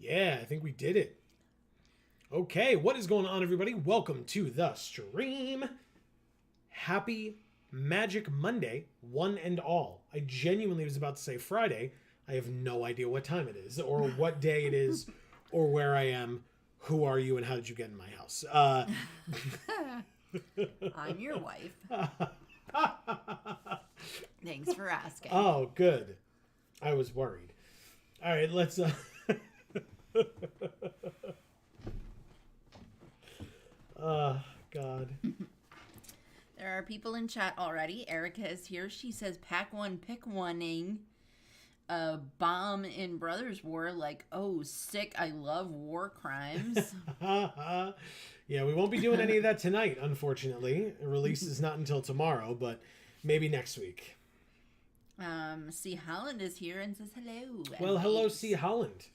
Yeah, I think we did it. Okay, what is going on, everybody? Welcome to the stream. Happy Magic Monday, one and all. I genuinely was about to say Friday. I have no idea what time it is, or what day it is, or where I am. Who are you, and how did you get in my house? I'm your wife. Thanks for asking. Oh, good. I was worried. All right, let's... God. There are people in chat already. Erica is here. She says, pack one, pick one-ing. Bomb in Brothers War. Like, oh, sick. I love war crimes. Yeah, we won't be doing any of that tonight, unfortunately. The release is not until tomorrow, but maybe next week. C. Holland is here and says hello. Well, hello, C. Holland.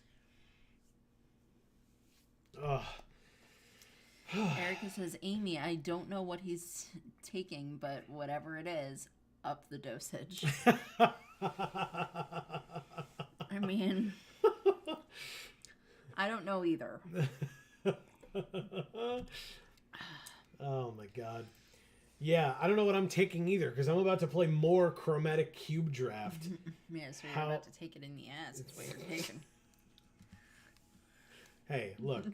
Ugh. Erica says, Amy, I don't know what he's taking, but whatever it is, up the dosage. I mean, I don't know either. Oh my God. Yeah, I don't know what I'm taking either, because I'm about to play more Chromatic Cube Draft. Yeah, so you're about to take it in the ass. That's what you're taking. Hey, look.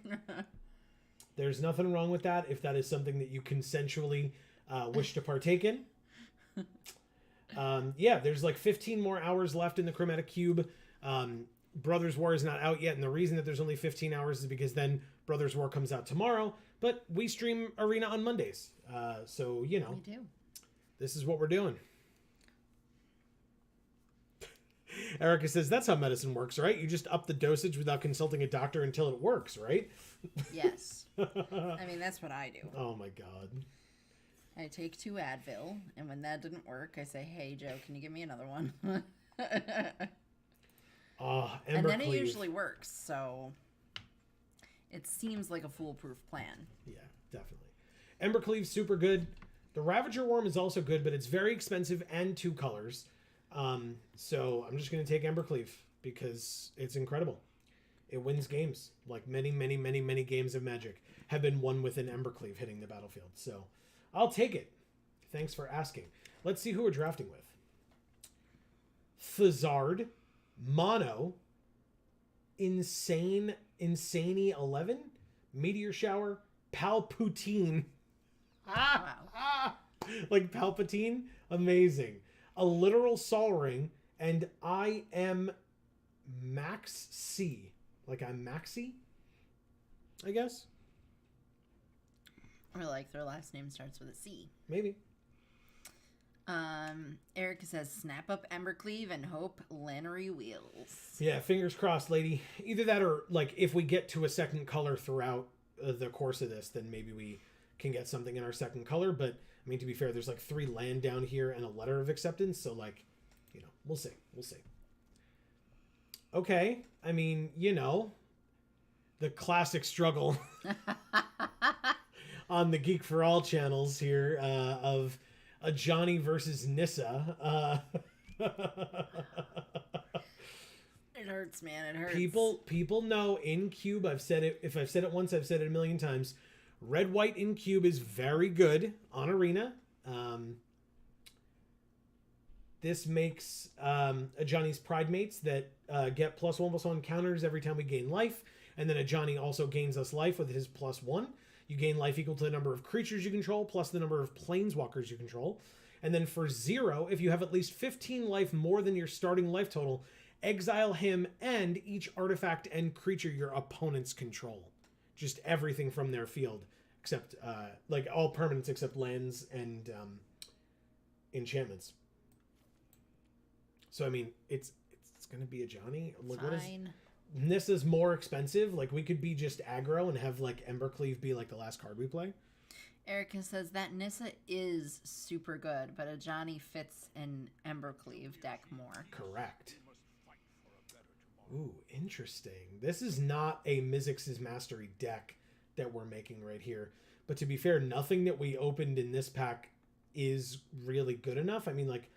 There's nothing wrong with that if that is something that you consensually wish to partake in. Yeah, there's like 15 more hours left in the Chromatic Cube. Brothers War is not out yet, and the reason that there's only 15 hours is because then Brothers War comes out tomorrow, but we stream Arena on Mondays. So, you know, We do. This is what we're doing. Erica says, that's how medicine works, right? You just up the dosage without consulting a doctor until it works, right? Yes. I mean, that's what I do. Oh, my God. I take 2 Advil, and when that didn't work, I say, hey, Joe, can you give me another one? And then it usually works, so it seems like a foolproof plan. Yeah, definitely. Embercleave's super good. The Ravager Worm is also good, but it's very expensive and 2 colors. So I'm just going to take Embercleave because it's incredible. It wins games. Like many, many, many, many games of Magic have been won with an Embercleave hitting the battlefield. So I'll take it. Thanks for asking. Let's see who we're drafting with. Thazard, Mono, Insaney 11, Meteor Shower, Palpatine. Wow. Like Palpatine? Amazing. A Literal Sol Ring, and I am Max C. Like I'm Maxi, I guess. Or like their last name starts with a C. Maybe. Erica says, snap up Embercleave and hope Lannery wheels. Yeah, fingers crossed, lady. Either that or, like, if we get to a second color throughout the course of this, then maybe we can get something in our second color. But, I mean, to be fair, there's, like, 3 land down here and a letter of acceptance. So, like, you know, we'll see. We'll see. Okay. I mean, you know, the classic struggle on the Geek for All channels here of a Johnny versus Nissa. It hurts, man. It hurts. People know in cube. I've said it. If I've said it once, I've said it a million times. Red white in cube is very good on arena. This makes a Johnny's Pride Mates that get +1/+1 counters every time we gain life, and then a Johnny also gains us life with his +1. You gain life equal to the number of creatures you control plus the number of planeswalkers you control. And then for 0, if you have at least 15 life more than your starting life total, exile him and each artifact and creature your opponents control. Just everything from their field, except like all permanents except lands and enchantments. So I mean, it's gonna be a Johnny. Like, what is Nissa's more expensive? Like, we could be just aggro and have like Embercleave be like the last card we play. Erica says that Nissa is super good, but a Johnny fits an Embercleave deck more. Correct. Ooh, interesting. This is not a Mizzix's Mastery deck that we're making right here. But to be fair, nothing that we opened in this pack is really good enough. I mean, like,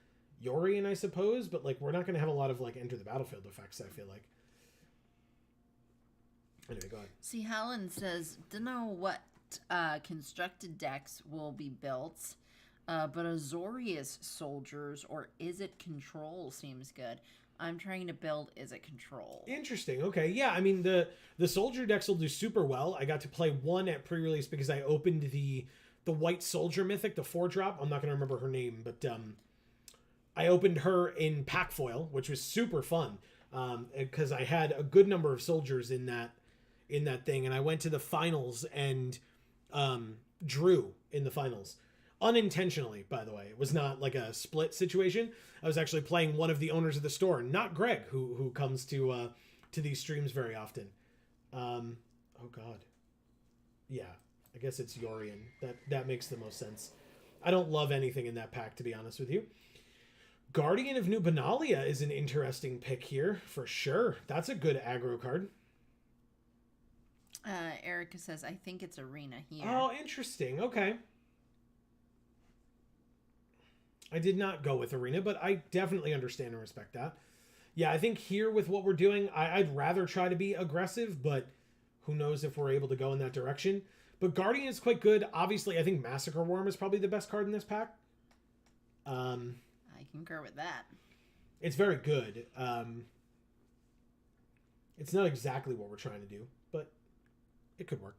Yorion, I suppose, but like we're not going to have a lot of like enter the battlefield effects, I feel like. Anyway, go ahead. See, Helen says, don't know what constructed decks will be built, but Azorius soldiers or Is It Control seems good. I'm trying to build Is It Control. Interesting. Okay, yeah. I mean, the soldier decks will do super well. I got to play one at pre-release because I opened the white soldier mythic, the 4-drop. I'm not going to remember her name, but I opened her in pack foil, which was super fun because I had a good number of soldiers in that thing, and I went to the finals and drew in the finals. Unintentionally, by the way. It was not like a split situation. I was actually playing one of the owners of the store, not Greg, who comes to these streams very often. Oh God. Yeah, I guess it's Yorion. That makes the most sense. I don't love anything in that pack, to be honest with you. Guardian of New Benalia is an interesting pick here, for sure. That's a good aggro card. Erica says, I think it's Arena here. Oh, interesting. Okay. I did not go with Arena, but I definitely understand and respect that. Yeah, I think here with what we're doing, I'd rather try to be aggressive, but who knows if we're able to go in that direction. But Guardian is quite good. Obviously, I think Massacre Worm is probably the best card in this pack. I concur with that. It's very good. It's not exactly what we're trying to do, but it could work.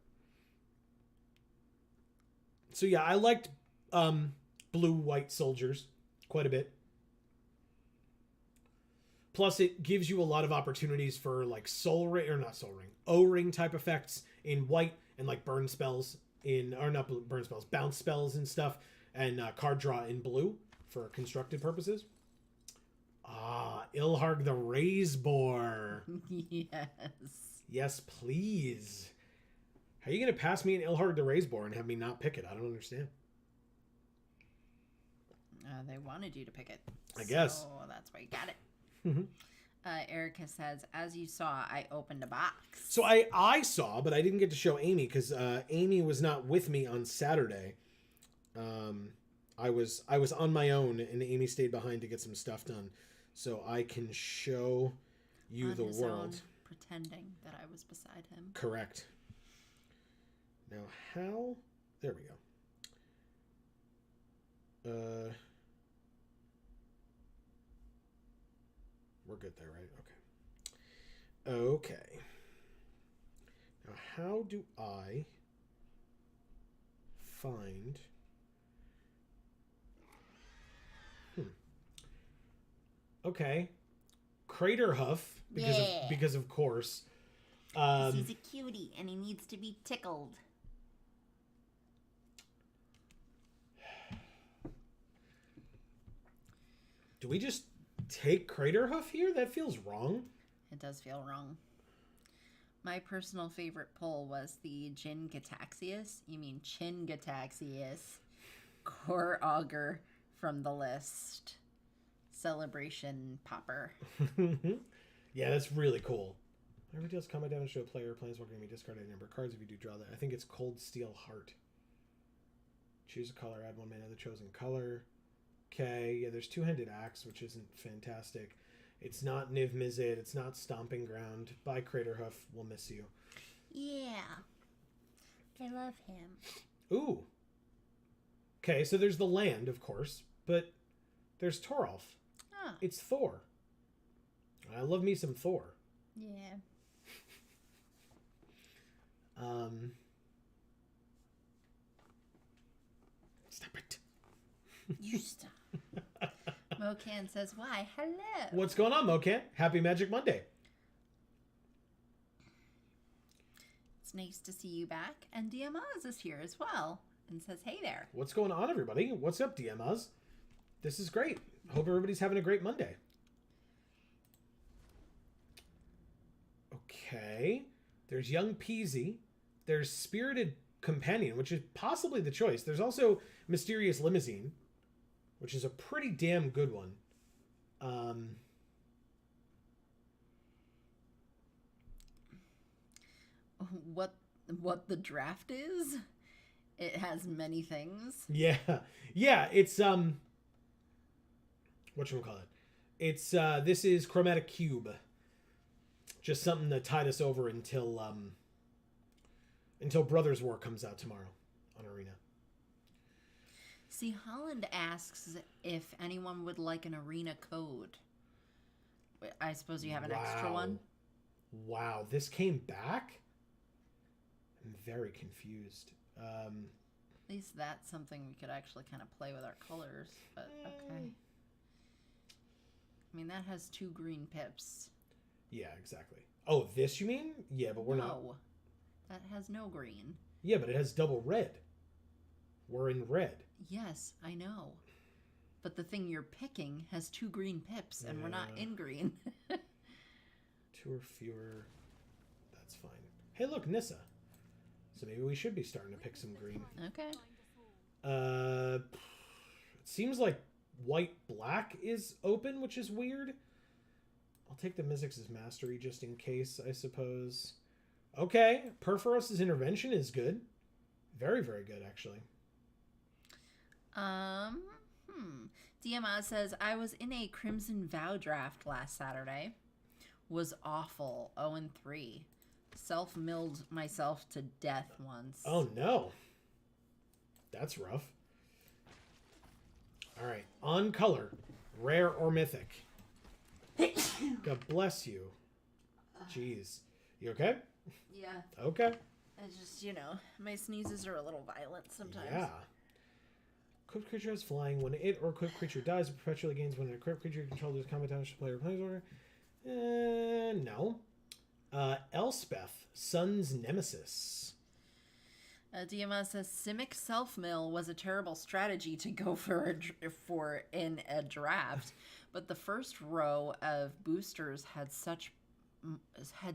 So yeah, I liked blue-white soldiers quite a bit. Plus, it gives you a lot of opportunities for like O-ring type effects in white and like burn spells bounce spells and stuff, and card draw in blue for constructed purposes. Ilharg the Razebore. Yes. Yes, please. How are you going to pass me an Ilharg the Razebore and have me not pick it? I don't understand. They wanted you to pick it. I guess. So that's why you got it. Mm-hmm. Erica says, as you saw, I opened a box. So I saw, but I didn't get to show Amy because Amy was not with me on Saturday. I was on my own, and Amy stayed behind to get some stuff done. So I can show you on the his world. Own, pretending that I was beside him. Correct. Now, how... There we go. We're good there, right? Okay. Okay. Now, how do I find... Okay. Crater Huff, because of course. He's a cutie, and he needs to be tickled. Do we just take Crater Huff here? That feels wrong. It does feel wrong. My personal favorite pull was the Chin-Gataxius Core Auger from the list. Celebration Popper. Yeah, that's really cool. Whenever deals combat damage to a player, planeswalker can be discarded a number of cards if you do draw that. I think it's Cold Steel Heart. Choose a color, add 1 mana to the chosen color. Okay, yeah, there's Two-Handed Axe, which isn't fantastic. It's not Niv Mizzet, it's not Stomping Ground. By Crater Huff, we'll miss you. Yeah. I love him. Ooh. Okay, so there's the land, of course, but there's Toralf. Oh. It's Thor. I love me some Thor. Yeah. Stop it. You stop. Mocan says, why? Hello. What's going on, Mocan? Happy Magic Monday. It's nice to see you back. And DMOz is here as well and says, hey there. What's going on, everybody? What's up, DMOz? This is great. Hope everybody's having a great Monday. Okay. There's Young Peasy. There's Spirited Companion, which is possibly the choice. There's also Mysterious Limousine, which is a pretty damn good one. What the draft is? It has many things. Yeah. Yeah, it's whatchamacallit? It's this is Chromatic Cube. Just something that tied us over until Brothers War comes out tomorrow on Arena. See, Holland asks if anyone would like an Arena code. I suppose you have an extra one? Wow, this came back? I'm very confused. At least that's something we could actually kind of play with our colors, but okay. I mean, that has 2 green pips. Yeah, exactly. Oh, this you mean? Yeah, but we're not. No, that has no green. Yeah, but it has double red. We're in red. Yes, I know. But the thing you're picking has 2 green pips, and we're not in green. 2 or fewer. That's fine. Hey, look, Nissa. So maybe we should be starting to pick some green. Okay. It seems like white-black is open, which is weird. I'll take the Mizzix's Mastery just in case, I suppose. Okay, Perforos' Intervention is good. Very, very good, actually. DMA says, I was in a Crimson Vow draft last Saturday. Was awful. 0-3. Self-milled myself to death once. Oh, no. That's rough. All right. On color. Rare or mythic? God bless you. Jeez. You okay? Yeah. Okay. It's just, my sneezes are a little violent sometimes. Yeah. Equipped creature has flying. When it or equipped creature dies, it perpetually gains when an equipped creature controls its combat damage to player planeswalker. No. Elspeth, Sun's Nemesis. DMS says Simic Self-Mill was a terrible strategy to go for in a draft, but the first row of boosters had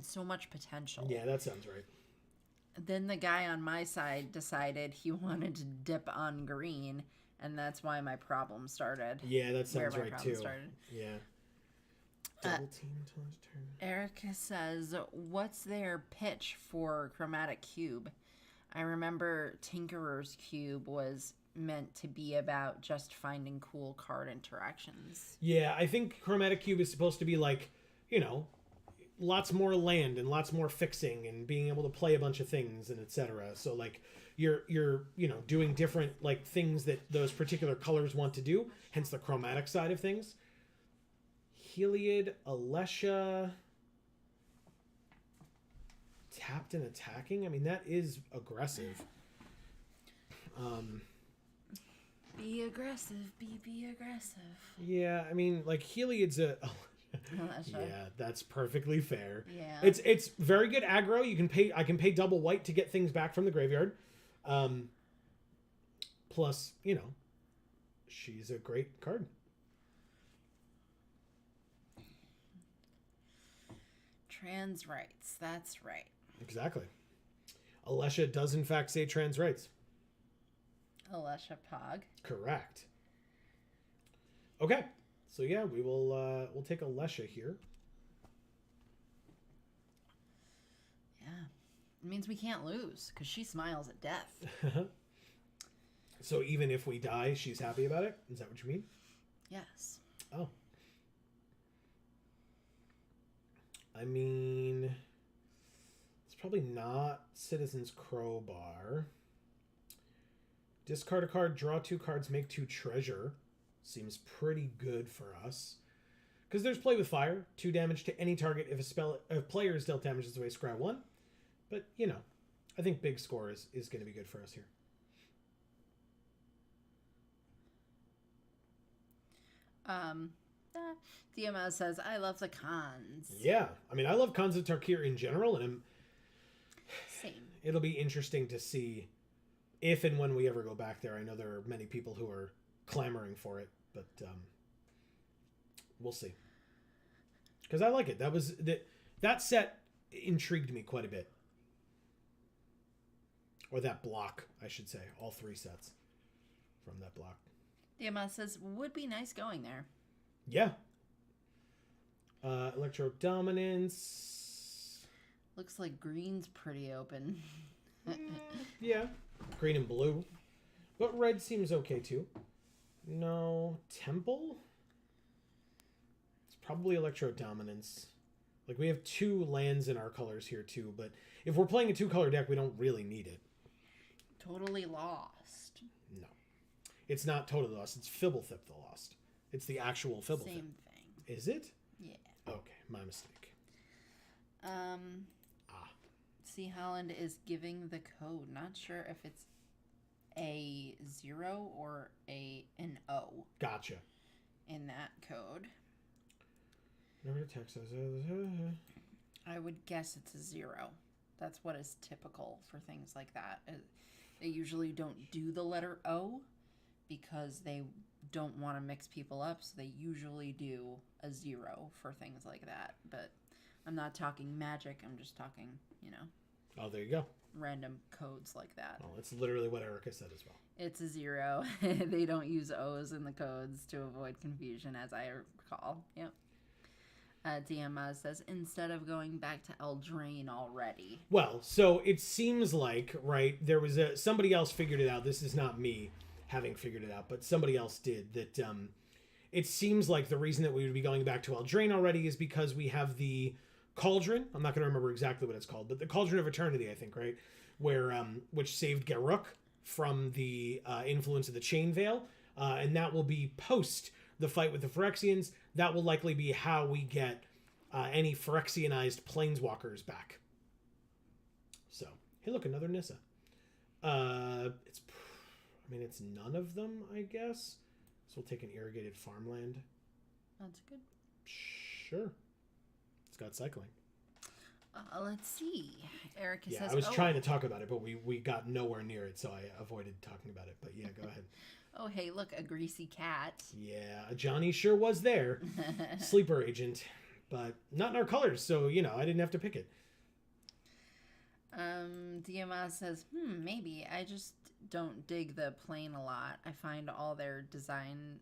so much potential. Yeah, that sounds right. Then the guy on my side decided he wanted to dip on green, and that's why my problem started. Yeah, that sounds right too. Started. Yeah. Double team until his turn. Erica says, what's their pitch for Chromatic Cube? I remember Tinkerer's Cube was meant to be about just finding cool card interactions. Yeah, I think Chromatic Cube is supposed to be like, lots more land and lots more fixing and being able to play a bunch of things and etc. So like you're doing different like things that those particular colors want to do, hence the chromatic side of things. Heliod, Alesha, tapped and attacking. I mean, that is aggressive. Be aggressive, be aggressive. Yeah, I mean, like Heliod's a. That's right. Yeah, that's perfectly fair. Yeah. It's very good aggro. I can pay double white to get things back from the graveyard. Plus, she's a great card. Trans rights. That's right. Exactly. Alesha does in fact say trans rights. Alesha Pog. Correct. Okay. So yeah, we'll take Alesha here. Yeah. It means we can't lose because she smiles at death. So even if we die, she's happy about it? Is that what you mean? Yes. Oh. I mean, it's probably not Citizen's Crowbar. Discard a card, draw 2 cards, make 2 treasure. Seems pretty good for us. Because there's Play with Fire. 2 damage to any target if a player is dealt damage this way, scry 1. But, I think big score is going to be good for us here. DMS says, I love the cons. Yeah. I mean, I love Khans of Tarkir in general, and Same. it'll be interesting to see if and when we ever go back there. I know there are many people who are clamoring for it, but we'll see. Because I like it. That set intrigued me quite a bit. Or that block, I should say. All 3 sets from that block. DMS says, would be nice going there. Yeah. Electro Dominance. Looks like green's pretty open. Yeah. Green and blue. But red seems okay too. No. Temple? It's probably Electro Dominance. Like, we have 2 lands in our colors here too, but if we're playing a 2-color deck, we don't really need it. Totally lost. No. It's not totally lost. It's Fibblethip the Lost. It's the actual Fibblethip. Same thing. Is it? Yeah. Okay, my mistake. C. Holland is giving the code. Not sure if it's a 0 or an O. Gotcha. In that code. Never text us. I would guess it's a 0. That's what is typical for things like that. They usually don't do the letter O because they don't want to mix people up, so they usually do a 0 for things like that. But I'm not talking magic. I'm just talking, Oh, there you go. random codes like that. Well, it's literally what Erica said as well. It's a 0. They don't use O's in the codes to avoid confusion, as I recall. Yep. DMS says, instead of going back to Eldraine already. Well, so it seems like, right, there was somebody else figured it out. This is not me having figured it out, but somebody else did. That it seems like the reason that we would be going back to Eldraine already is because we have the Cauldron. I'm not going to remember exactly what it's called, but the Cauldron of Eternity, I think, right? Where which saved Garruk from the influence of the Chain Veil. And that will be post the fight with the Phyrexians. That will likely be how we get any Phyrexianized planeswalkers back. So, hey, look, another Nissa. It's none of them, I guess. So we'll take an irrigated farmland. That's good. Sure. It's got cycling. Let's see. Erica says, I was trying to talk about it, but we got nowhere near it, so I avoided talking about it. But yeah, go ahead. Oh, hey, look, a greasy cat. Yeah, Johnny sure was there. Sleeper agent. But not in our colors, so, I didn't have to pick it. DMS says, maybe. I just don't dig the plane a lot. I find all their designs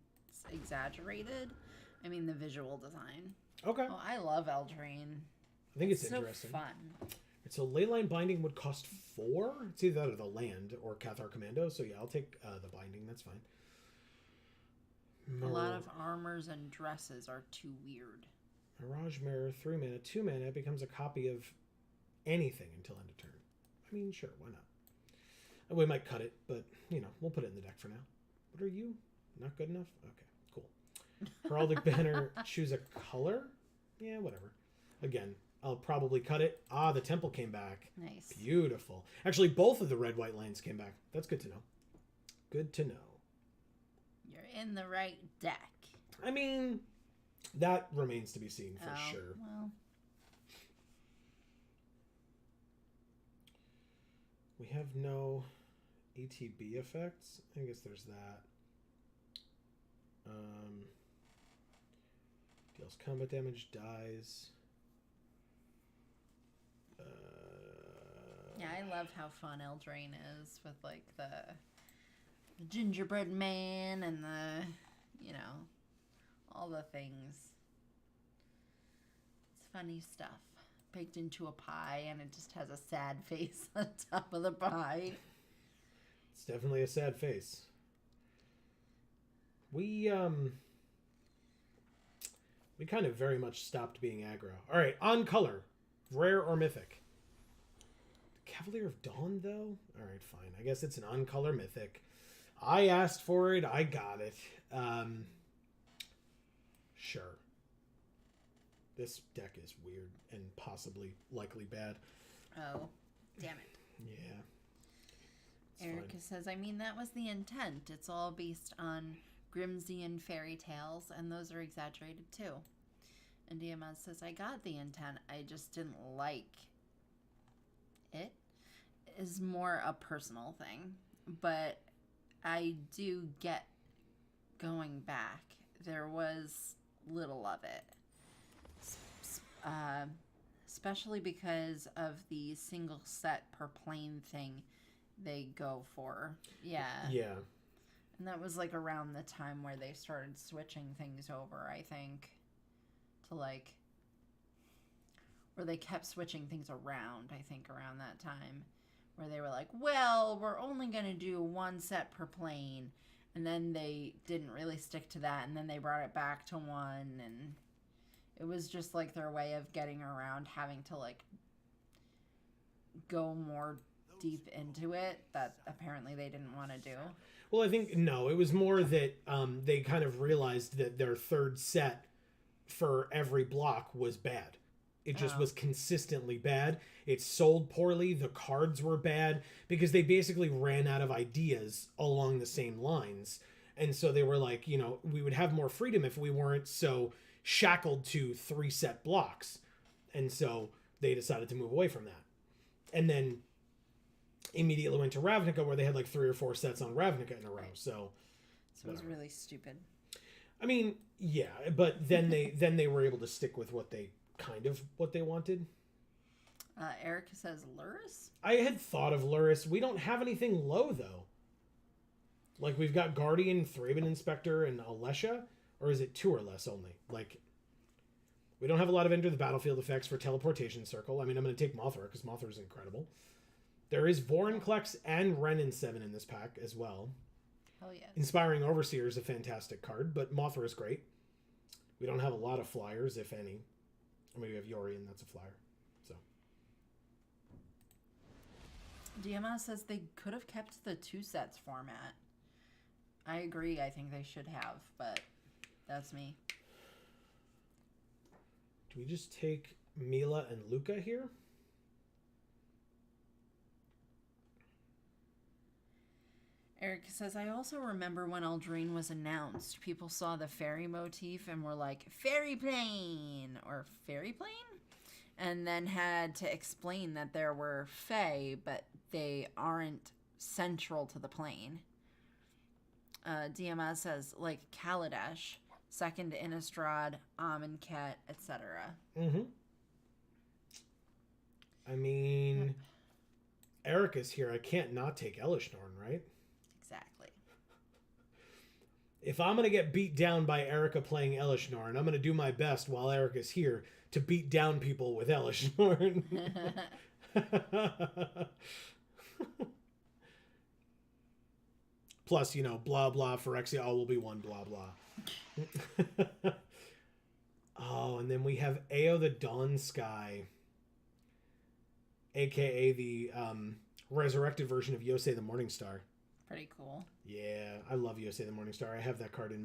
exaggerated. I mean, the visual design. Okay. Oh, I love Eldraine. I think it's so interesting. Fun. So Leyline Binding would cost 4. It's either that or the land or Cathar Commando. So yeah, I'll take the Binding. That's fine. A lot of armors and dresses are too weird. Mirage Mirror, 3 mana, 2 mana. It becomes a copy of anything until end of turn. I mean, sure, why not? We might cut it, but, we'll put it in the deck for now. What are you? Not good enough? Okay, cool. Heraldic Banner, choose a color? Yeah, whatever. Again, I'll probably cut it. Ah, the temple came back. Nice. Beautiful. Actually, both of the red-white lands came back. That's good to know. Good to know. You're in the right deck. I mean, that remains to be seen for sure. Well. We have no ATB effects. I guess there's that. Deals combat damage, dies. Yeah, I love how fun Eldraine is with like the gingerbread man and all the things. It's funny stuff. Baked into a pie and it just has a sad face on top of the pie. It's definitely a sad face. We kind of very much stopped being aggro. All right, on color, rare or mythic? Cavalier of Dawn, though? All right, fine. I guess it's an on-color mythic. I asked for it. I got it. Sure. This deck is weird and likely bad. Oh, damn it. Yeah. Erica says, I mean, that was the intent. It's all based on Grimsian fairy tales, and those are exaggerated too. And DMS says, I got the intent. I just didn't like it. Is more a personal thing. But I do get going back. There was little of it. Especially because of the single set per plane thing they go for. Yeah. Yeah. And that was like around the time where they started switching things over, I think. To like... Where they kept switching things around, I think, around that time. Where they were like, well, we're only going to do one set per plane. And then they didn't really stick to that. And then they brought it back to one. And it was just like their way of getting around having to like go more deep into it that apparently they didn't want to do. Well, I think, no, it was more that they kind of realized that their third set for every block was bad. It just was consistently bad. It sold poorly. The cards were bad because they basically ran out of ideas along the same lines. And so they were like, we would have more freedom if we weren't so shackled to 3 set blocks. And so they decided to move away from that. And then immediately went to Ravnica where they had like 3 or 4 sets on Ravnica in a row. So it was really stupid. I mean, yeah, but then they were able to stick with what they wanted. Erica says Luris? I had thought of Luris. We don't have anything low, though. Like, we've got Guardian, Thraben Inspector, and Alesha. Or is it 2 or less only? Like, we don't have a lot of Enter the Battlefield effects for Teleportation Circle. I mean, I'm going to take Mothra, because Mothra is incredible. There is Vorinclex and Renin 7 in this pack as well. Hell yes. Inspiring Overseer is a fantastic card, but Mothra is great. We don't have a lot of flyers, if any. I mean, we have Yori, and that's a flyer. So DMS says they could have kept the 2 sets format. I agree. I think they should have, but that's me. Do we just take Mila and Luca here? Erica says, I also remember when Eldraine was announced, people saw the fairy motif and were like, fairy plane! Or fairy plane? And then had to explain that there were fae, but they aren't central to the plane. DMS says, like Kaladesh, second to Innistrad, Amonkhet, etc. Mm-hmm. I mean, Erica's here. I can't not take Elishnorn, right? Exactly. If I'm going to get beat down by Erica playing Elishnorn, I'm going to do my best while Erica's here to beat down people with Elishnorn. Plus, blah, blah, Phyrexia all will be one, blah, blah. Oh, and then we have Ao the Dawn Sky, aka the resurrected version of Yosei the Morning Star. Pretty cool. Yeah, I love Yosei the Morning Star. I have that card in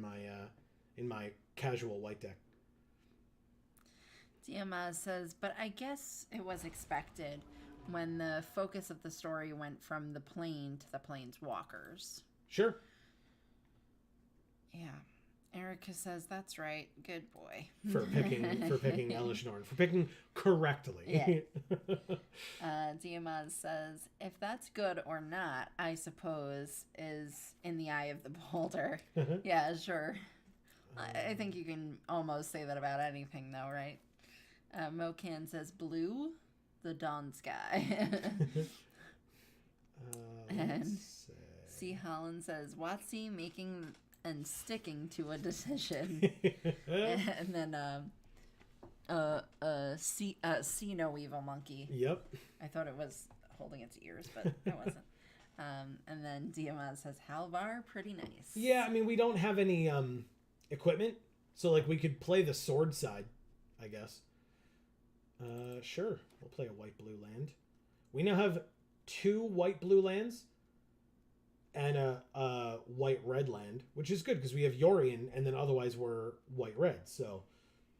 my casual white deck. Diamaz says, but I guess it was expected when the focus of the story went from the plane to the planeswalkers. Sure. Yeah. Erica says, that's right. Good boy. For picking Elish Norn. For picking correctly. Yeah. Diamaz says, if that's good or not, I suppose, is in the eye of the beholder. Yeah, sure. I think you can almost say that about anything, though, right? Mocan says, blue, the dawn sky. And C. Holland says, Watsy making and sticking to a decision. And then see no evil monkey. Yep. I thought it was holding its ears, but it wasn't. And then Diamaz says, Halvar, pretty nice. Yeah, I mean, we don't have any equipment, so like we could play the sword side, I guess. Sure, we'll play a white-blue land. We now have 2 white-blue lands and a white-red land, which is good because we have Yorion, and then otherwise we're white-red. So,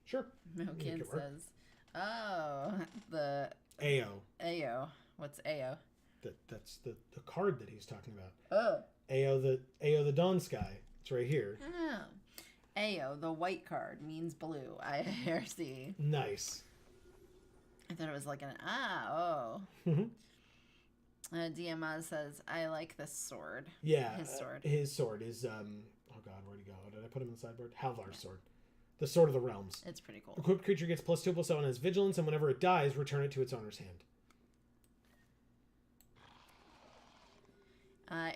sure. Mokin says, "Oh, the Ao. What's Ao? That's the card that he's talking about. Oh, Ao the Dawn Sky. It's right here. Oh, Ao, the white card means blue. I see. Nice. I thought it was like an Diamaz says, I like this sword. Yeah. His sword. His sword is, oh god, where'd he go? Did I put him in the sideboard? Halvar's sword. The Sword of the Realms. It's pretty cool. Equipped creature gets +2/+7 on its vigilance, and whenever it dies, return it to its owner's hand.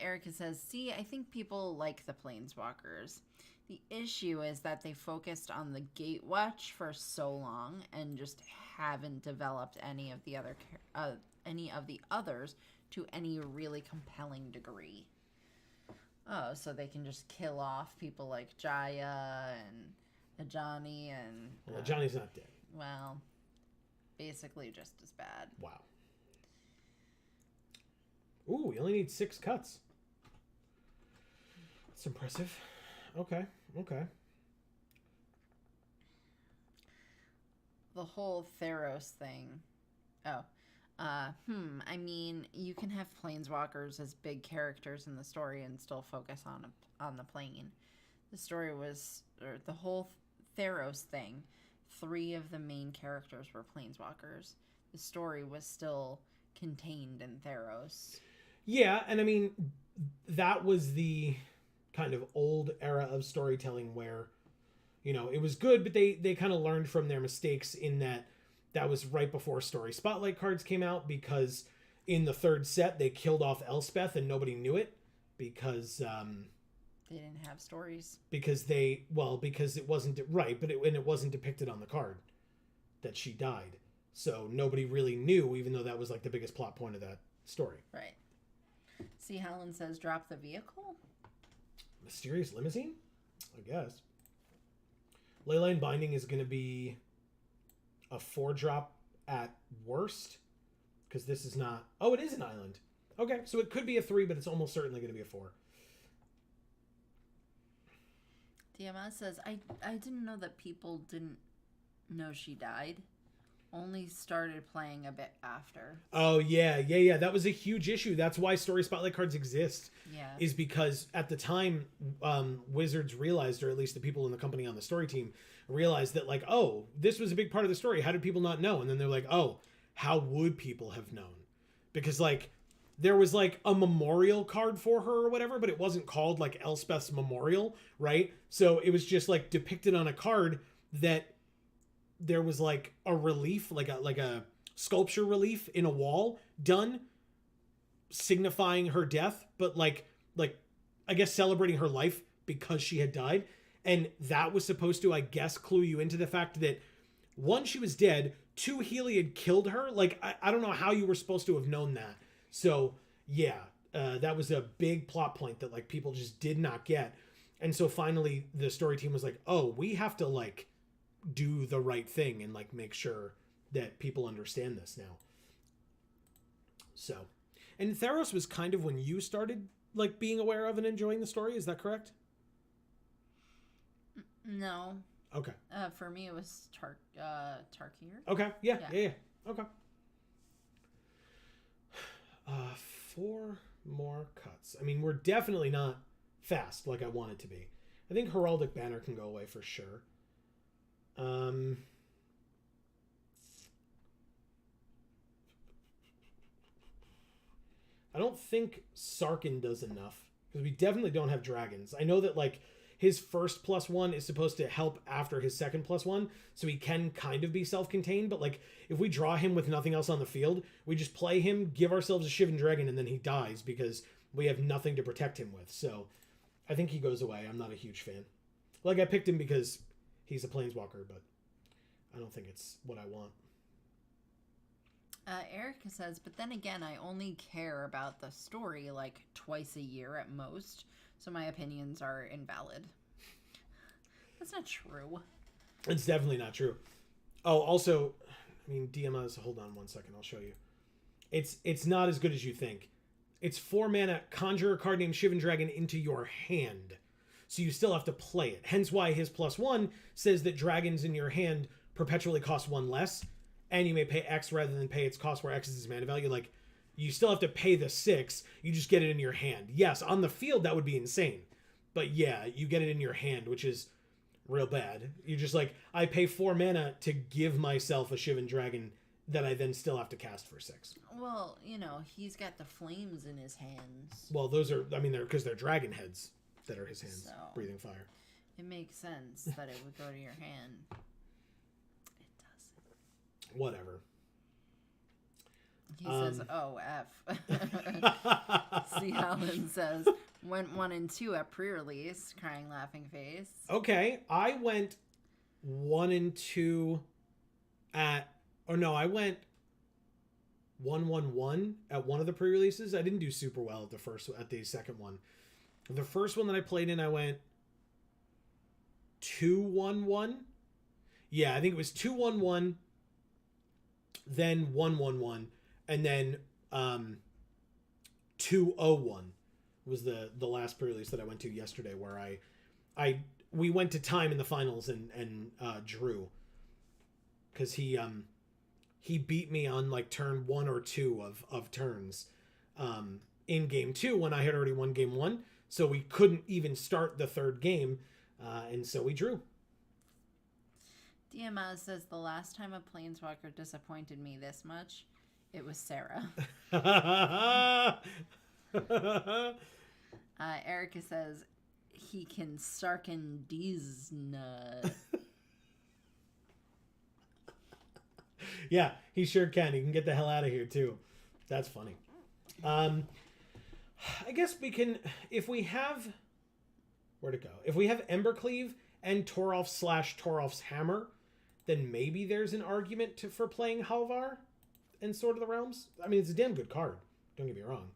Erica says, see, I think people like the Planeswalkers. The issue is that they focused on the Gatewatch for so long and just haven't developed any of the others to any really compelling degree. Oh, so they can just kill off people like Jaya and Ajani and... Well, Johnny's not dead. Well, basically just as bad. Wow. Ooh, we only need 6 cuts. That's impressive. Okay. The whole Theros thing. I mean, you can have planeswalkers as big characters in the story and still focus on the plane. The story was, or the whole Theros thing, 3 of the main characters were planeswalkers. The story was still contained in Theros. Yeah, and I mean, that was the kind of old era of storytelling where, you know, it was good, but they kind of learned from their mistakes in that was right before Story Spotlight cards came out, because in the 3rd set they killed off Elspeth and nobody knew it because they didn't have stories. Because it wasn't right, but it wasn't depicted on the card that she died. So nobody really knew, even though that was like the biggest plot point of that story. Right. See, Helen says, drop the vehicle? Mysterious Limousine? I guess. Leyline Binding is going to be a 4-drop at worst, because this is not... Oh, it is an island. Okay, so it could be a 3, but it's almost certainly going to be a 4. DMS says, I didn't know that people didn't know she died. Only started playing a bit after. Oh, yeah. That was a huge issue. That's why Story Spotlight cards exist. Yeah. Is because at the time, Wizards realized, or at least the people in the company on the story team realized that, like, oh, this was a big part of the story. How did people not know? And then they're like, oh, how would people have known? Because, like, there was, like, a memorial card for her or whatever, but it wasn't called, like, Elspeth's Memorial, right? So it was just, like, depicted on a card that there was, like, a relief, like a sculpture relief in a wall done signifying her death, but like I guess celebrating her life because she had died. And that was supposed to, I guess, clue you into the fact that 1, she was dead, 2, Healy had killed her. Like, I don't know how you were supposed to have known that. So yeah, that was a big plot point that, like, people just did not get. And so finally the story team was like, oh, we have to, like, do the right thing and like make sure that people understand this now. So, and Theros was kind of when you started like being aware of and enjoying the story. Is that correct? No. Okay. For me, it was Tarkir. Okay. Yeah. Okay. 4 more cuts. I mean, we're definitely not fast like I want it to be. I think Heraldic Banner can go away for sure. I don't think Sarkin does enough because we definitely don't have dragons. I know that like his first +1 is supposed to help after his second +1, so he can kind of be self-contained, but like if we draw him with nothing else on the field, we just play him, give ourselves a Shivan Dragon, and then he dies because we have nothing to protect him with. So I think he goes away. I'm not a huge fan. Like I picked him because he's a Planeswalker, but I don't think it's what I want. Erica says, but then again, I only care about the story like twice a year at most, so my opinions are invalid. That's not true. It's definitely not true. Oh, also, I mean, DMS, hold on 1 second, I'll show you. It's not as good as you think. It's 4 mana, conjure a card named Shivan Dragon into your hand. So you still have to play it. Hence why his +1 says that dragons in your hand perpetually cost 1 less, and you may pay X rather than pay its cost where X is its mana value. Like, you still have to pay the 6, you just get it in your hand. Yes, on the field that would be insane. But yeah, you get it in your hand, which is real bad. You're just like, I pay 4 mana to give myself a Shivan Dragon that I then still have to cast for 6. Well, you know, he's got the flames in his hands. Well, those are, I mean, they're because they're dragon heads that are his hands, So, breathing fire. it makes sense that it would go to your hand. It doesn't. Whatever. He says, oh, F. C. Allen says, went 1 and 2 at pre-release, crying laughing face. Okay, I went 1 and 2 at, or no, I went 1-1-1 at one of the pre-releases. I didn't do super well at the second one. The first one that I played in, I went 2-1-1. Yeah, I think it was 2-1-1, then 1-1-1, and then 2-0-1 was the last pre-release that I went to yesterday, where we went to time in the finals and drew, because he beat me on like turn 1 or 2 of turns in game 2 when I had already won game 1, so we couldn't even start the third game, and so we drew. DMS says, the last time a Planeswalker disappointed me this much, it was Sarah. Erica says, he can Sarkin Disney. Yeah, he sure can. He can get the hell out of here too. That's funny. I guess we can, if we have, where to go? If we have Embercleave and Toralf/Toralf's Hammer, then maybe there's an argument for playing Halvar and Sword of the Realms. I mean, it's a damn good card. Don't get me wrong.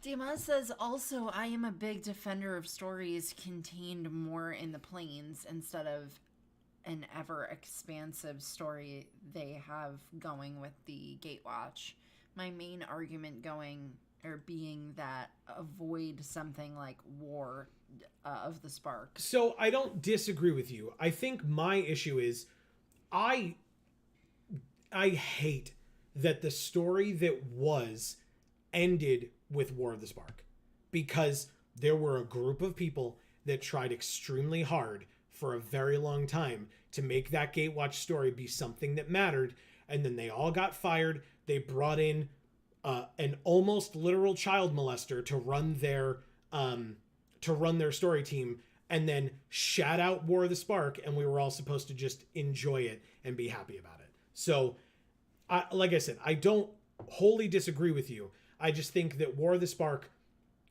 Diamaz says, also, I am a big defender of stories contained more in the planes instead of an ever-expansive story they have going with the Gatewatch. My main argument being that avoid something like War of the Spark. So I don't disagree with you. I think my issue is I hate that the story that was ended with War of the Spark, because there were a group of people that tried extremely hard for a very long time to make that Gatewatch story be something that mattered, and then they all got fired. They brought in an almost literal child molester to run their story team, and then shat out War of the Spark, and we were all supposed to just enjoy it and be happy about it. So, like I said, I don't wholly disagree with you. I just think that War of the Spark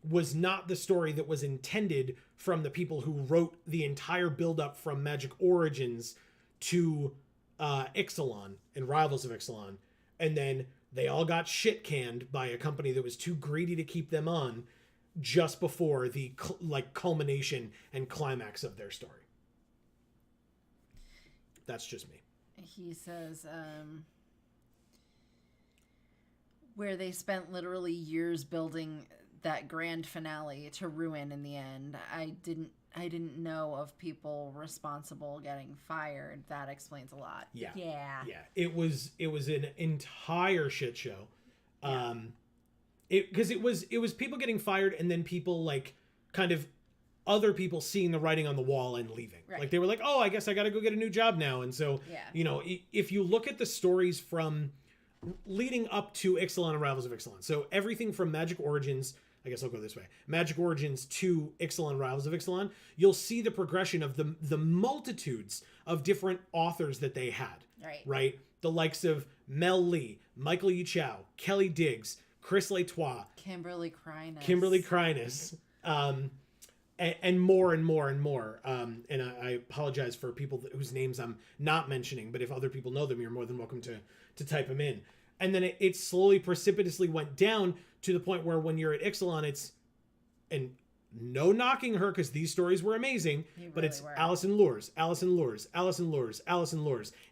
was not the story that was intended from the people who wrote the entire build-up from Magic Origins to Ixalan and Rivals of Ixalan. And then they all got shit-canned by a company that was too greedy to keep them on, just before the culmination and climax of their story. That's just me. He says, where they spent literally years building that grand finale to ruin in the end. I didn't know of people responsible getting fired. That explains a lot. Yeah. Yeah. Yeah. It was an entire shit show. Because it was people getting fired, and then people like kind of other people seeing the writing on the wall and leaving. Right. Like they were like, oh, I guess I got to go get a new job now. And so, you know, if you look at the stories from leading up to Ixalan and Rivals of Ixalan, so everything from Magic Origins, I guess I'll go this way, Magic Origins to Ixalan, Rivals of Ixalan, you'll see the progression of the multitudes of different authors that they had. Right? The likes of Mel Lee, Michael Yu Chow, Kelly Diggs, Chris Latois, Kimberly Crinus, and more and more and more. And I apologize for people whose names I'm not mentioning, but if other people know them, you're more than welcome to type them in. And then it slowly, precipitously went down to the point where when you're at Ixalan, and no knocking her because these stories were amazing, but it's Allison Lures.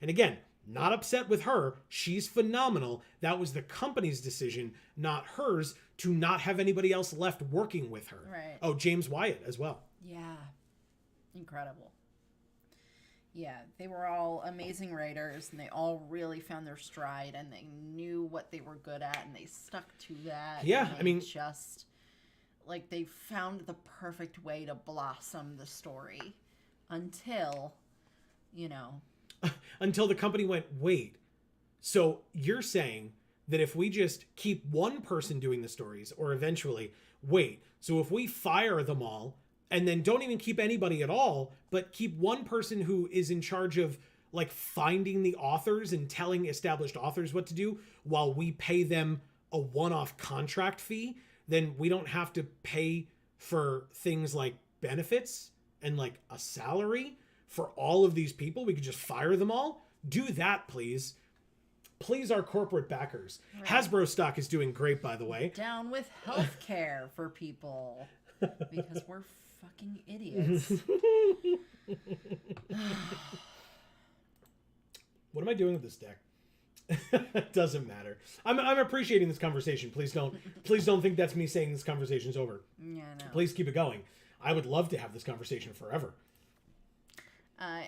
And again, not upset with her. She's phenomenal. That was the company's decision, not hers, to not have anybody else left working with her. Right. Oh, James Wyatt as well. Yeah. Incredible. Yeah, they were all amazing writers, and they all really found their stride, and they knew what they were good at, and they stuck to that. Yeah, I mean, just like they found the perfect way to blossom the story until, you know, until the company went, wait, so you're saying that if we just keep one person doing the stories, or eventually, wait, so if we fire them all and then don't even keep anybody at all, but keep one person who is in charge of like finding the authors and telling established authors what to do while we pay them a one-off contract fee, then we don't have to pay for things like benefits and like a salary for all of these people. We could just fire them all. Do that, please. Please, our corporate backers. Right. Hasbro stock is doing great, by the way. Down with healthcare for people because we're fucking idiots. What am I doing with this deck? It doesn't matter. I'm appreciating this conversation. Please don't think that's me saying this conversation's over. Yeah, no. Please keep it going. I would love to have this conversation forever.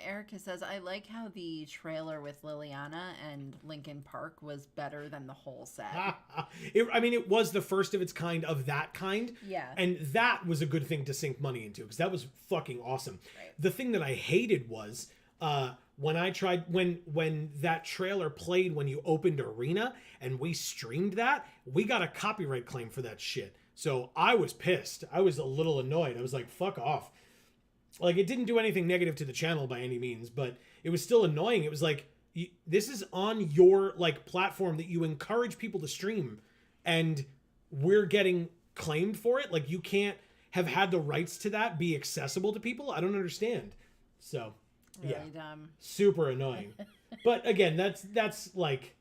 Erica says, I like how the trailer with Liliana and Linkin Park was better than the whole set. It was the first of its kind of that kind. Yeah. And that was a good thing to sink money into because that was fucking awesome. Right. The thing that I hated was when that trailer played when you opened Arena and we streamed that, we got a copyright claim for that shit. So I was pissed. I was a little annoyed. I was like, fuck off. Like, it didn't do anything negative to the channel by any means, but it was still annoying. It was like, this is on your, like, platform that you encourage people to stream, and we're getting claimed for it? Like, you can't have had the rights to that be accessible to people? I don't understand. So, really yeah. Dumb. Super annoying. But, again, that's, like,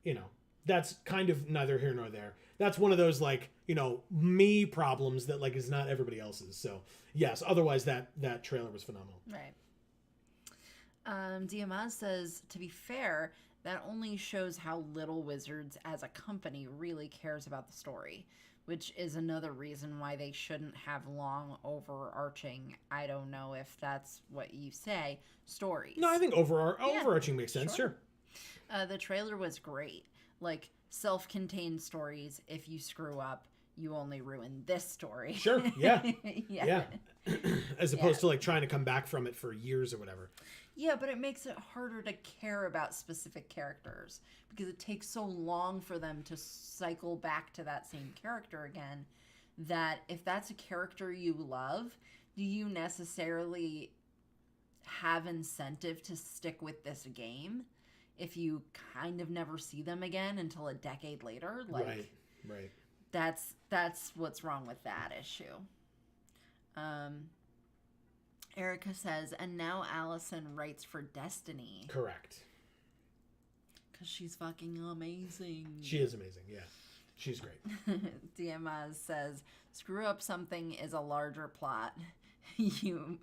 you know, that's kind of neither here nor there. That's one of those, like, you know, me problems that, like, is not everybody else's. So, yes, otherwise that trailer was phenomenal. Right. Diamaz says, to be fair, that only shows how little Wizards as a company really cares about the story, which is another reason why they shouldn't have long, overarching, I don't know if that's what you say, stories. No, I think overarching makes sense, sure. The trailer was great. Like, self-contained stories, if you screw up, you only ruin this story. Sure, yeah. Yeah. As opposed to, like, trying to come back from it for years or whatever. Yeah, but it makes it harder to care about specific characters because it takes so long for them to cycle back to that same character again that if that's a character you love, do you necessarily have incentive to stick with this game if you kind of never see them again until a decade later? Like, right. That's what's wrong with that issue. Erica says, and now Allison writes for Destiny. Correct. Because she's fucking amazing. She is amazing, yeah. She's great. DMS says, screw up something is a larger plot. You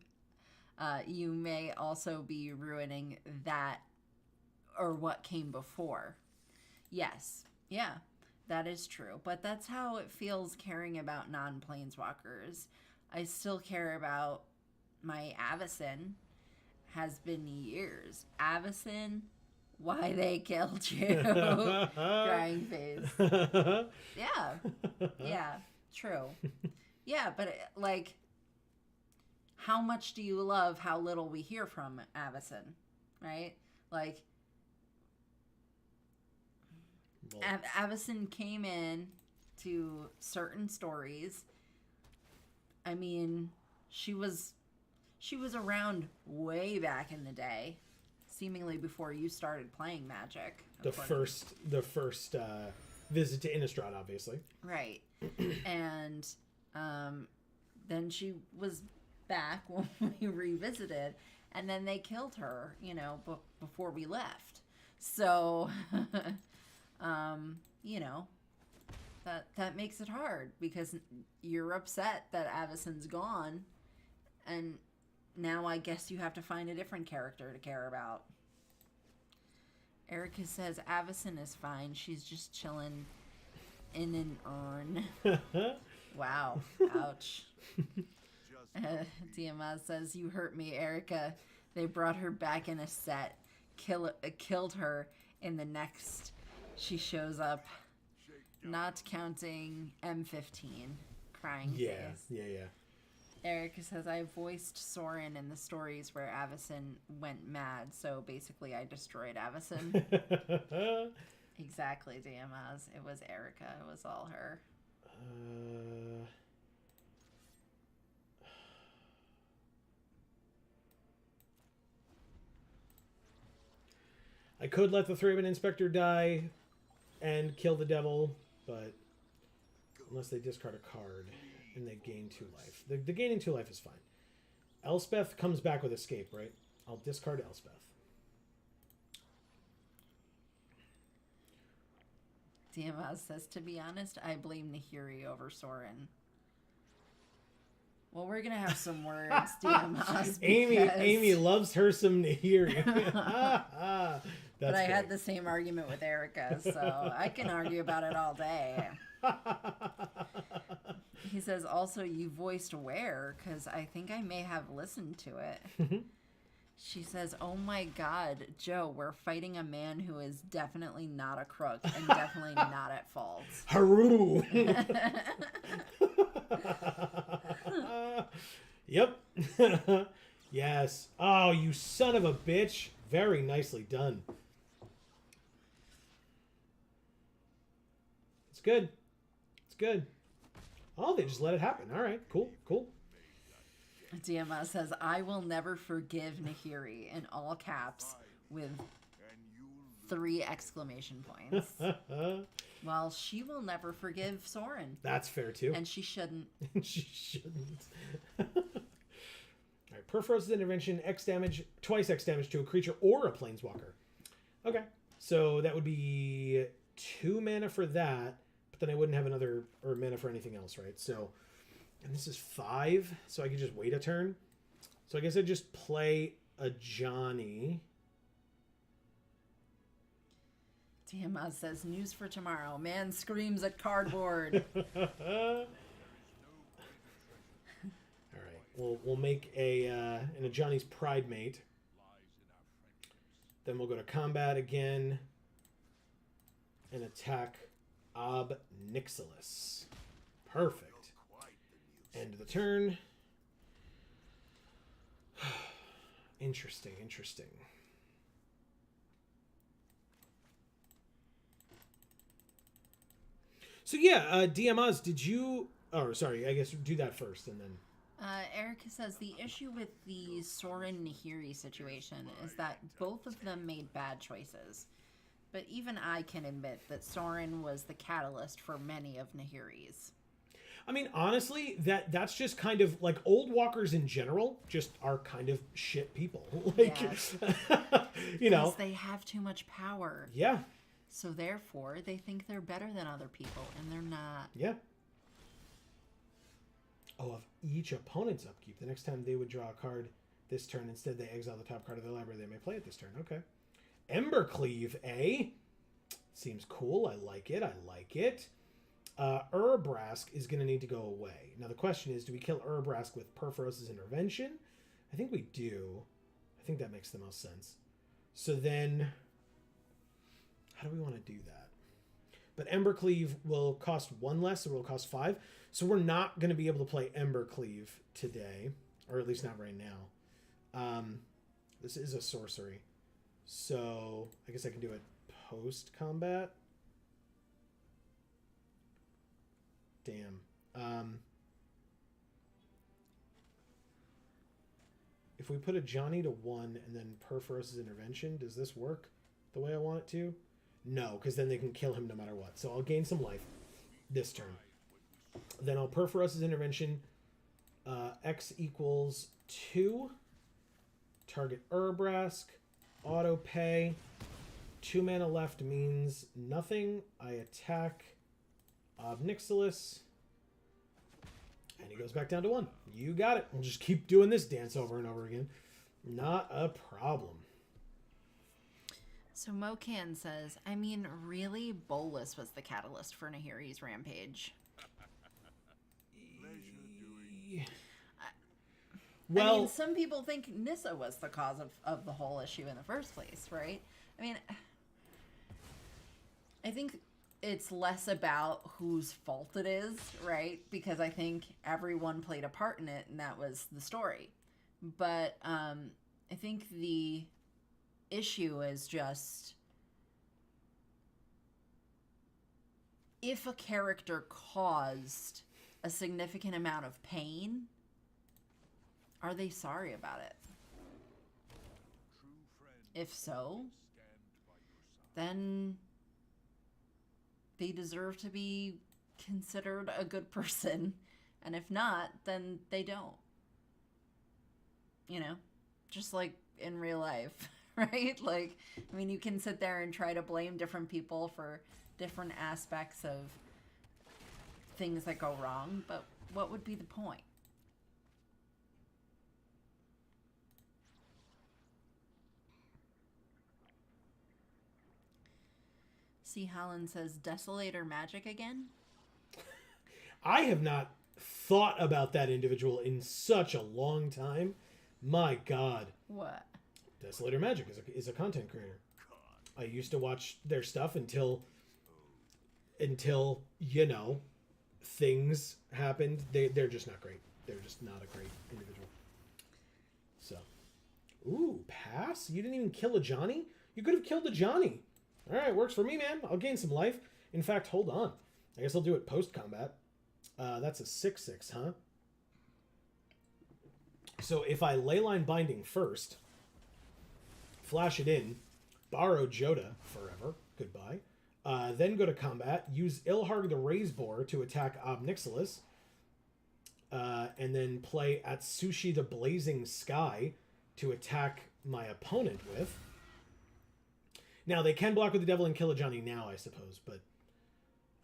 may also be ruining that or what came before. Yes. Yeah, that is true. But that's how it feels caring about non-planeswalkers. I still care about my Avacyn. Has been years. Avacyn, why they killed you? Crying face. Yeah. Yeah, true. Yeah, but like, how much do you love how little we hear from Avacyn, right? Like, Avacyn came in to certain stories. I mean, she was around way back in the day, seemingly before you started playing Magic. The first visit to Innistrad, obviously. Right. And then she was back when we revisited, and then they killed her, before we left. So, that makes it hard because you're upset that Avacyn's gone, and now I guess you have to find a different character to care about. Erica says Avacyn is fine. She's just chilling in an urn. Wow. Ouch. DMS says, you hurt me, Erica. They brought her back in a set. Killed her in the next. She shows up. Not counting M15. Crying face. Yeah. Erica says, I voiced Sorin in the stories where Avacyn went mad, so basically I destroyed Avacyn. Exactly, DMS. It was Erica. It was all her. I could let the 3-man Inspector die and kill the devil, but unless they discard a card and they gain 2 life. The gaining 2 life is fine. Elspeth comes back with escape, right? I'll discard Elspeth. DMS says, to be honest, I blame Nahiri over Sorin. Well, we're going to have some words, DMS. Amy loves her some Nahiri. But I had the same argument with Erica, so I can argue about it all day. He says, also, you voiced where? Because I think I may have listened to it. She says, oh my God, Joe, we're fighting a man who is definitely not a crook and definitely not at fault. Haru! Yep. Yes. Oh, you son of a bitch. Very nicely done. It's good. It's good. Oh, they just let it happen. All right. Cool. DMS says, I will never forgive Nahiri in all caps with 3 exclamation points. Well, she will never forgive Sorin. That's fair, too. And she shouldn't. She shouldn't. All right. Perforos's intervention, X damage, twice X damage to a creature or a planeswalker. Okay. So that would be 2 mana for that, but then I wouldn't have another or mana for anything else, right? So, and this is 5, so I could just wait a turn. So I guess I'd just play a Johnny. DMS says, news for tomorrow. Man screams at cardboard. All right, we'll make a Johnny's Pride Mate. Then we'll go to combat again and attack Ob Nixilis. Perfect. End of the turn. Interesting. So yeah, DMS, did you... Oh, sorry, I guess do that first and then... Erica says, the issue with the Sorin Nahiri situation is that both of them made bad choices. But even I can admit that Sorin was the catalyst for many of Nahiri's. I mean, honestly, that's just kind of like old walkers in general just are kind of shit people. Like, yes. you know, because they have too much power. Yeah. So therefore, they think they're better than other people, and they're not. Yeah. Oh, of each opponent's upkeep. The next time they would draw a card this turn, instead they exile the top card of their library. They may play it this turn. Okay. Embercleave, eh? Seems cool. I like it. I like it. Urbrask is going to need to go away. Now the question is, do we kill Urbrask with Perforos's Intervention? I think we do. I think that makes the most sense. So then, how do we want to do that? But Embercleave will cost 1 less, so it will cost 5. So we're not going to be able to play Embercleave today, or at least not right now. This is a sorcery. So I guess I can do it post-combat. Damn. If we put a Johnny to 1 and then Perforos's Intervention, does this work the way I want it to? No, because then they can kill him no matter what. So I'll gain some life this turn. Then I'll Perforos's Intervention. X equals 2. Target Urbrask. Auto pay. 2 mana left means nothing. I attack Obnixilis. And he goes back down to 1. You got it. We'll just keep doing this dance over and over again. Not a problem. So Mocan says, I mean, really, Bolus was the catalyst for Nahiri's rampage. Well, I mean, some people think Nissa was the cause of the whole issue in the first place, right? I mean, I think it's less about whose fault it is, right? Because I think everyone played a part in it, and that was the story. But I think the issue is just if a character caused a significant amount of pain, are they sorry about it? If so, then they deserve to be considered a good person. And if not, then they don't. You know, just like in real life, right? Like, I mean, you can sit there and try to blame different people for different aspects of things that go wrong, but what would be the point? C. Holland says, Desolator magic again? I have not thought about that individual in such a long time. My God. What? Desolator Magic is a content creator. I used to watch their stuff until you know, things happened. They're just not great. They're just not a great individual. So, ooh, pass? You didn't even kill a Johnny? You could have killed a Johnny. All right, works for me, man. I'll gain some life. In fact, hold on. I guess I'll do it post-combat. That's a 6/6, huh? So if I Leyline Binding first, flash it in, borrow Joda forever, goodbye, then go to combat, use Ilharg the Razeboar to attack Obnixilis, and then play Atsushi the Blazing Sky to attack my opponent with. Now, they can block with the Devil and kill a Johnny now, I suppose, but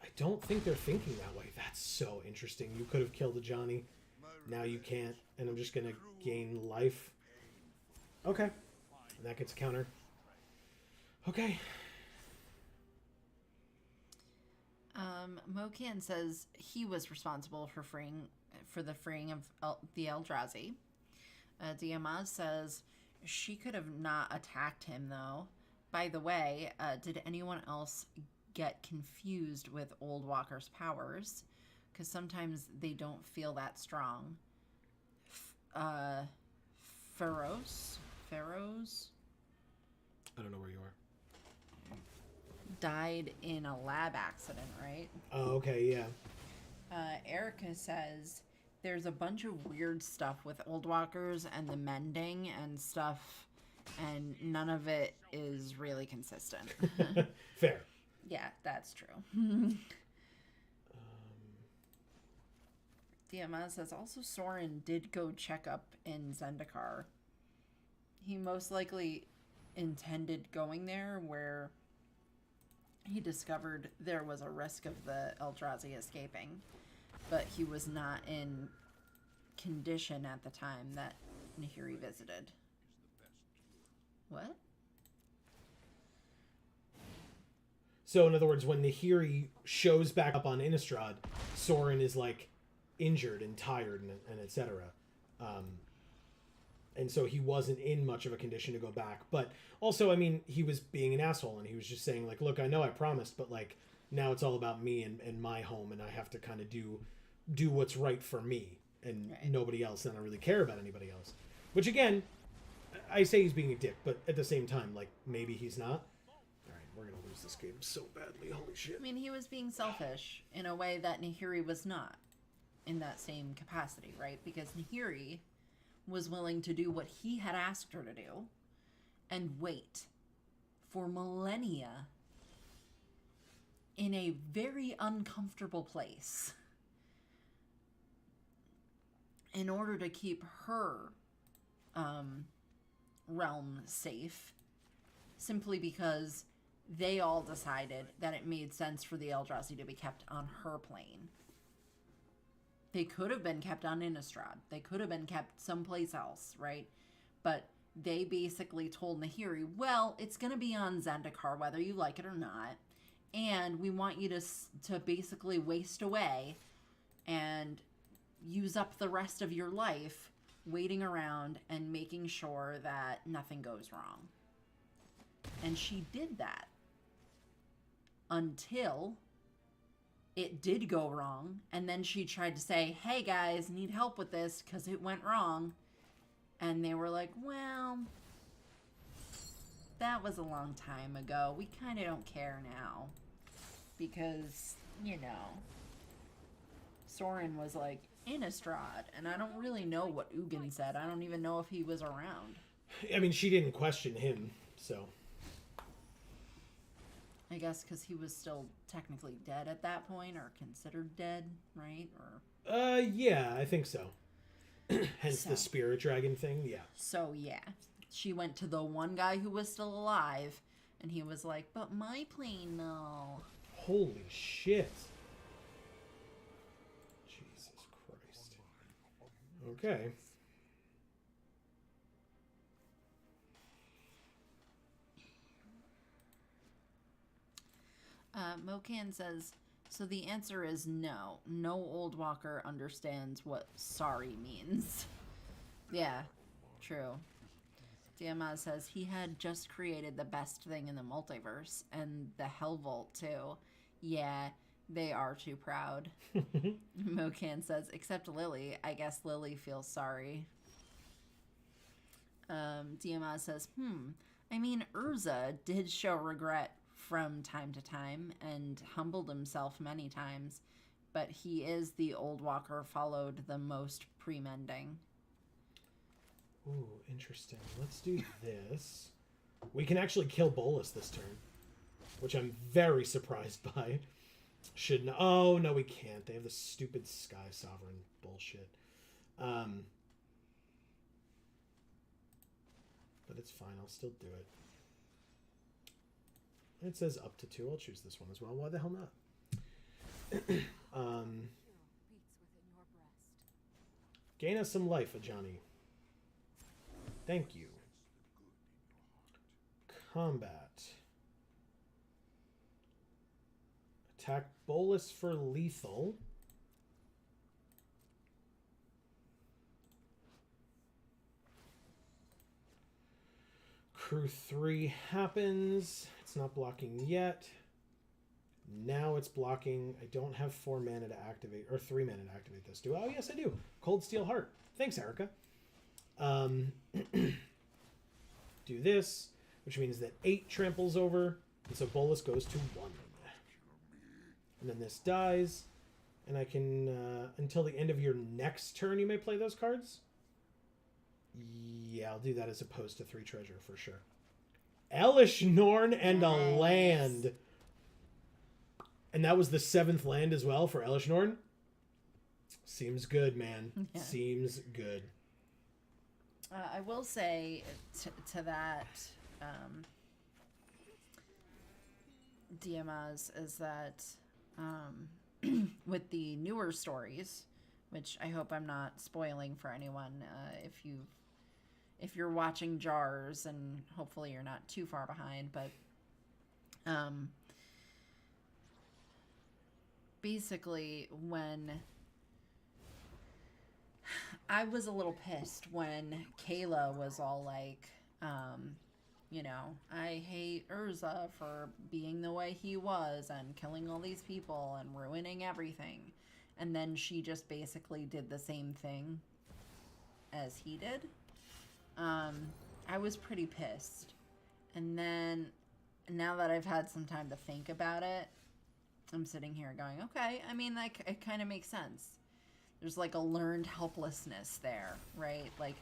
I don't think they're thinking that way. That's so interesting. You could have killed a Johnny. Now you can't, and I'm just going to gain life. Okay. And that gets a counter. Okay. Mocan says he was responsible for the freeing of the Eldrazi. Diamaz says she could have not attacked him, though. By the way, did anyone else get confused with Old Walker's powers? Because sometimes they don't feel that strong. Pharaohs? I don't know where you are. Died in a lab accident, right? Oh, okay, yeah. Erica says there's a bunch of weird stuff with Old Walkers and the mending and stuff, and none of it is really consistent. Fair. Yeah, that's true. Diamaz says also Soren did go check up in Zendikar. He most likely intended going there where he discovered there was a risk of the Eldrazi escaping, but he was not in condition at the time that Nahiri visited. What? So, in other words, when Nahiri shows back up on Innistrad, Sorin is, like, injured and tired and etc. And so he wasn't in much of a condition to go back. But also, I mean, he was being an asshole, and he was just saying, like, look, I know I promised, but, like, now it's all about me and my home, and I have to kind of do what's right for me and nobody else, and I don't really care about anybody else. Which, again, I say he's being a dick, but at the same time, like, maybe he's not. We're going to lose this game so badly. Holy shit. I mean, he was being selfish in a way that Nahiri was not in that same capacity, right? Because Nahiri was willing to do what he had asked her to do and wait for millennia in a very uncomfortable place in order to keep her realm safe, simply because they all decided that it made sense for the Eldrazi to be kept on her plane. They could have been kept on Innistrad. They could have been kept someplace else, right? But they basically told Nahiri, well, it's going to be on Zendikar, whether you like it or not. And we want you to basically waste away and use up the rest of your life waiting around and making sure that nothing goes wrong. And she did that. Until it did go wrong, and then she tried to say, hey guys, need help with this because it went wrong, and they were like, well, that was a long time ago, we kind of don't care now, because, you know, Sorin was like, Innistrad, and I don't really know what Ugin said. I don't even know if he was around. I mean, she didn't question him, so I guess because he was still technically dead at that point, or considered dead, right? Or yeah, I think so. Hence the spirit dragon thing, yeah. So, yeah. She went to the one guy who was still alive, and he was like, but my plane, no. Holy shit. Jesus Christ. Okay. Mocan says, so the answer is no. No old walker understands what sorry means. Yeah, true. Diamaz says he had just created the best thing in the multiverse, and the Hell Vault too. Yeah, they are too proud. Mocan says, except Lily. I guess Lily feels sorry. Diamaz says, I mean, Urza did show regret from time to time and humbled himself many times, but he is the old walker followed the most pre-mending. Ooh, interesting. Let's do this. We can actually kill Bolus this turn, which I'm very surprised by. Shouldn't. Oh, no, we can't. They have this stupid Sky Sovereign bullshit. But it's fine. I'll still do it. It says up to 2. I'll choose this one as well. Why the hell not? Gain us some life, Ajani. Thank you. Combat. Attack Bolus for lethal. Crew 3 happens. It's not blocking yet. Now it's blocking. I don't have 4 mana to activate, or 3 mana to activate this. Oh, yes, I do. Cold Steel Heart. Thanks, Erica. Do this, which means that 8 tramples over, and so Bolus goes to 1. And then this dies, and I can, until the end of your next turn, you may play those cards. Yeah, I'll do that as opposed to 3 treasure for sure. Elish Norn and a land. And that was the 7th land as well for Elish Norn. Seems good, man. Yeah. Seems good. I will say to that, DMS is that with the newer stories, which I hope I'm not spoiling for anyone, if you're watching Jars, and hopefully you're not too far behind, but basically when I was a little pissed when Kayla was all like, I hate Urza for being the way he was and killing all these people and ruining everything. And then she just basically did the same thing as he did. I was pretty pissed. And then now that I've had some time to think about it, I'm sitting here going, okay, I mean, like, it kind of makes sense. There's like a learned helplessness there, right? Like,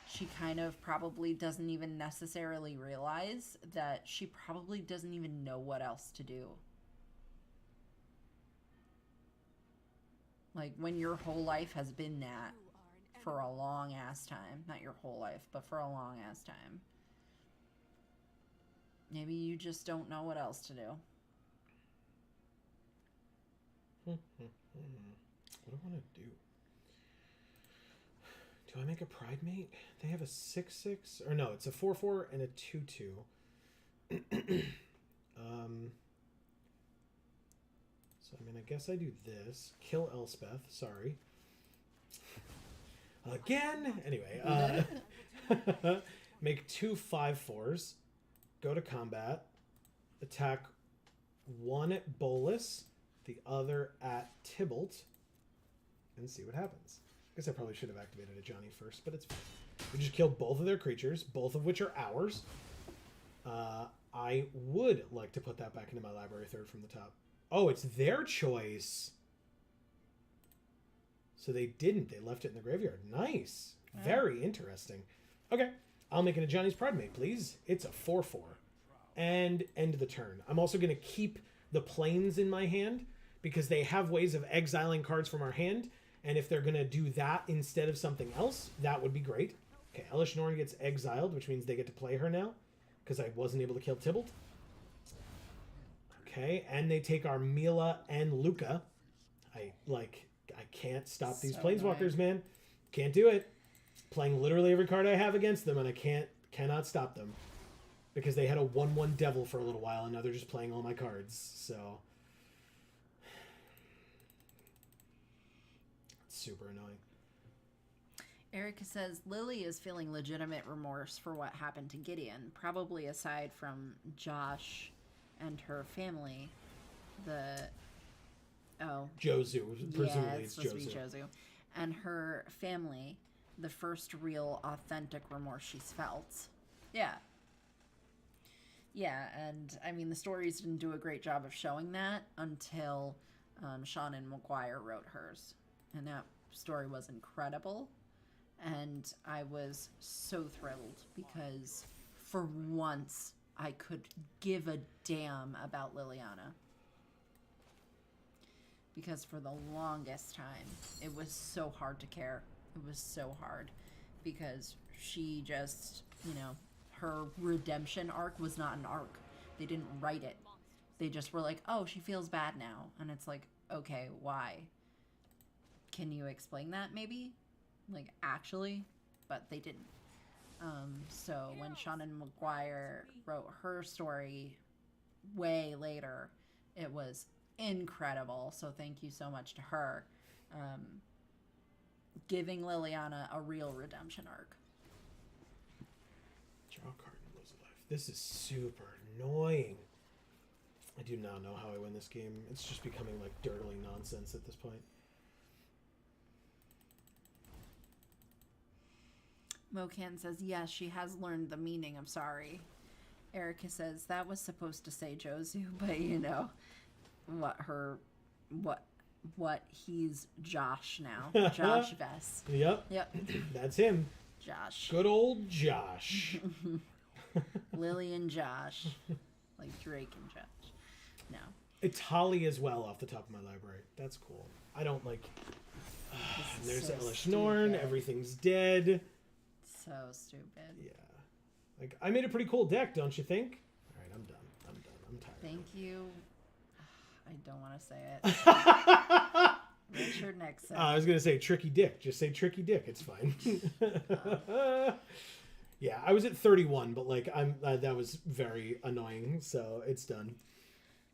she kind of probably doesn't even necessarily realize that she probably doesn't even know what else to do. Like, when your whole life has been that for a long ass time, not your whole life, but for a long ass time, maybe you just don't know what else to do. What do I want to do? Do I make a Pride Mate? They have a 6/6, or no, it's a 4/4 and a 2/2. So I mean, I guess I do this. Kill Elspeth. Sorry. Again. Anyway, make 2 5/4s. Go to combat. Attack one at Bolus, the other at Tybalt, and see what happens. I guess I probably should have activated a Johnny first, but it's fine. We just killed both of their creatures, both of which are ours. I would like to put that back into my library third from the top. Oh, it's their choice. So they didn't. They left it in the graveyard. Nice. Very interesting. Okay. I'll make it a Johnny's Pride Mate, please. It's a 4/4. And end the turn. I'm also going to keep the planes in my hand because they have ways of exiling cards from our hand. And if they're going to do that instead of something else, that would be great. Okay, Elish Norn gets exiled, which means they get to play her now because I wasn't able to kill Tybalt. Okay, and they take our Mila and Luca. I can't stop these planeswalkers, man. Can't do it. Playing literally every card I have against them, and I cannot stop them. Because they had a 1/1 Devil for a little while, and now they're just playing all my cards, so... It's super annoying. Erica says, Lily is feeling legitimate remorse for what happened to Gideon, probably aside from Josh and her family. Jozu. Presumably it's supposed to be Jozu. And her family, the first real, authentic remorse she's felt. Yeah. Yeah, and I mean, the stories didn't do a great job of showing that until Shannon McGuire wrote hers. And that story was incredible. And I was so thrilled because for once I could give a damn about Liliana. Because for the longest time, it was so hard to care. It was so hard because she just, her redemption arc was not an arc. They didn't write it. They just were like, oh, she feels bad now. And it's like, okay, why? Can you explain that maybe? Like, actually? But they didn't. So when Shannon McGuire wrote her story way later, it was incredible. So thank you so much to her. Giving Liliana a real redemption arc. Draw a card and lose a life. This is super annoying. I do not know how I win this game. It's just becoming like dirtily nonsense at this point. Mocan says, yes, she has learned the meaning of sorry. Erica says, that was supposed to say Jozu, but what he's Josh now. Josh Vess. Yep. That's him. Josh. Good old Josh. Lily and Josh. Like Drake and Josh. No. It's Holly as well off the top of my library. That's cool. I don't like... there's Elish Norn. Everything's dead. So stupid. Yeah. Like, I made a pretty cool deck, don't you think? All right, I'm done. I'm tired. Thank you. I don't want to say it. Richard Nixon. I was going to say Tricky Dick. Just say Tricky Dick. It's fine. Yeah, I was at 31, but like that was very annoying, so it's done.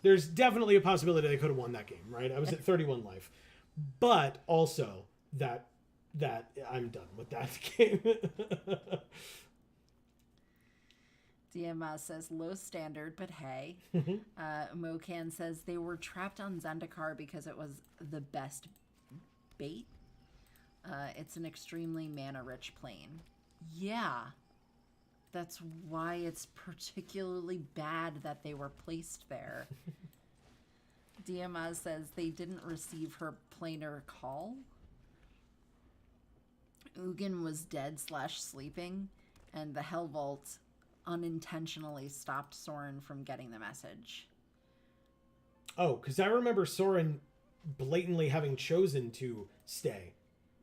There's definitely a possibility they could have won that game, right? I was at 31 life. But also that I'm done with that game. DMS says low standard, but hey. Mocan says they were trapped on Zendikar because it was the best bait. It's an extremely mana-rich plane. Yeah. That's why it's particularly bad that they were placed there. DMS says they didn't receive her planar call. Ugin was dead / sleeping, and the Hell Vault unintentionally stopped Soren from getting the message. Oh, because I remember Soren blatantly having chosen to stay.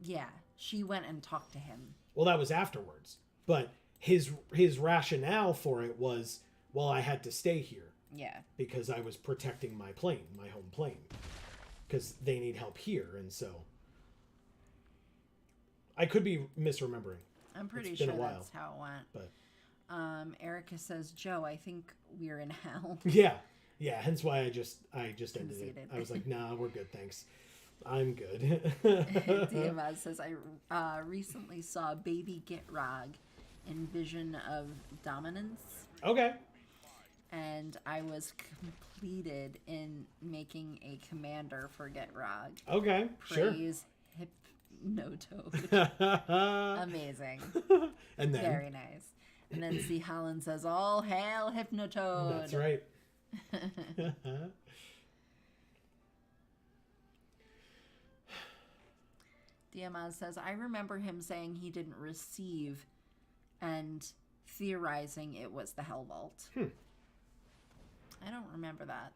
Yeah, she went and talked to him. Well, that was afterwards. But his rationale for it was, well, I had to stay here. Yeah. Because I was protecting my plane, my home plane. Because they need help here, and so... I could be misremembering. I'm pretty sure that's how it went. But Erica says, Joe, I think we're in hell. Yeah, hence why I just ended it. I was like, nah, we're good, thanks. I'm good. DMS says, I recently saw baby Gitrog in Vision of Dominance. Okay. And I was completed in making a commander for Gitrog. Okay, Praise Hypnotoad. Amazing. And then... Very nice. And then C. Holland says, all hail Hypnotoad. That's right. DMS says, I remember him saying he didn't receive and theorizing it was the Hell Vault. I don't remember that.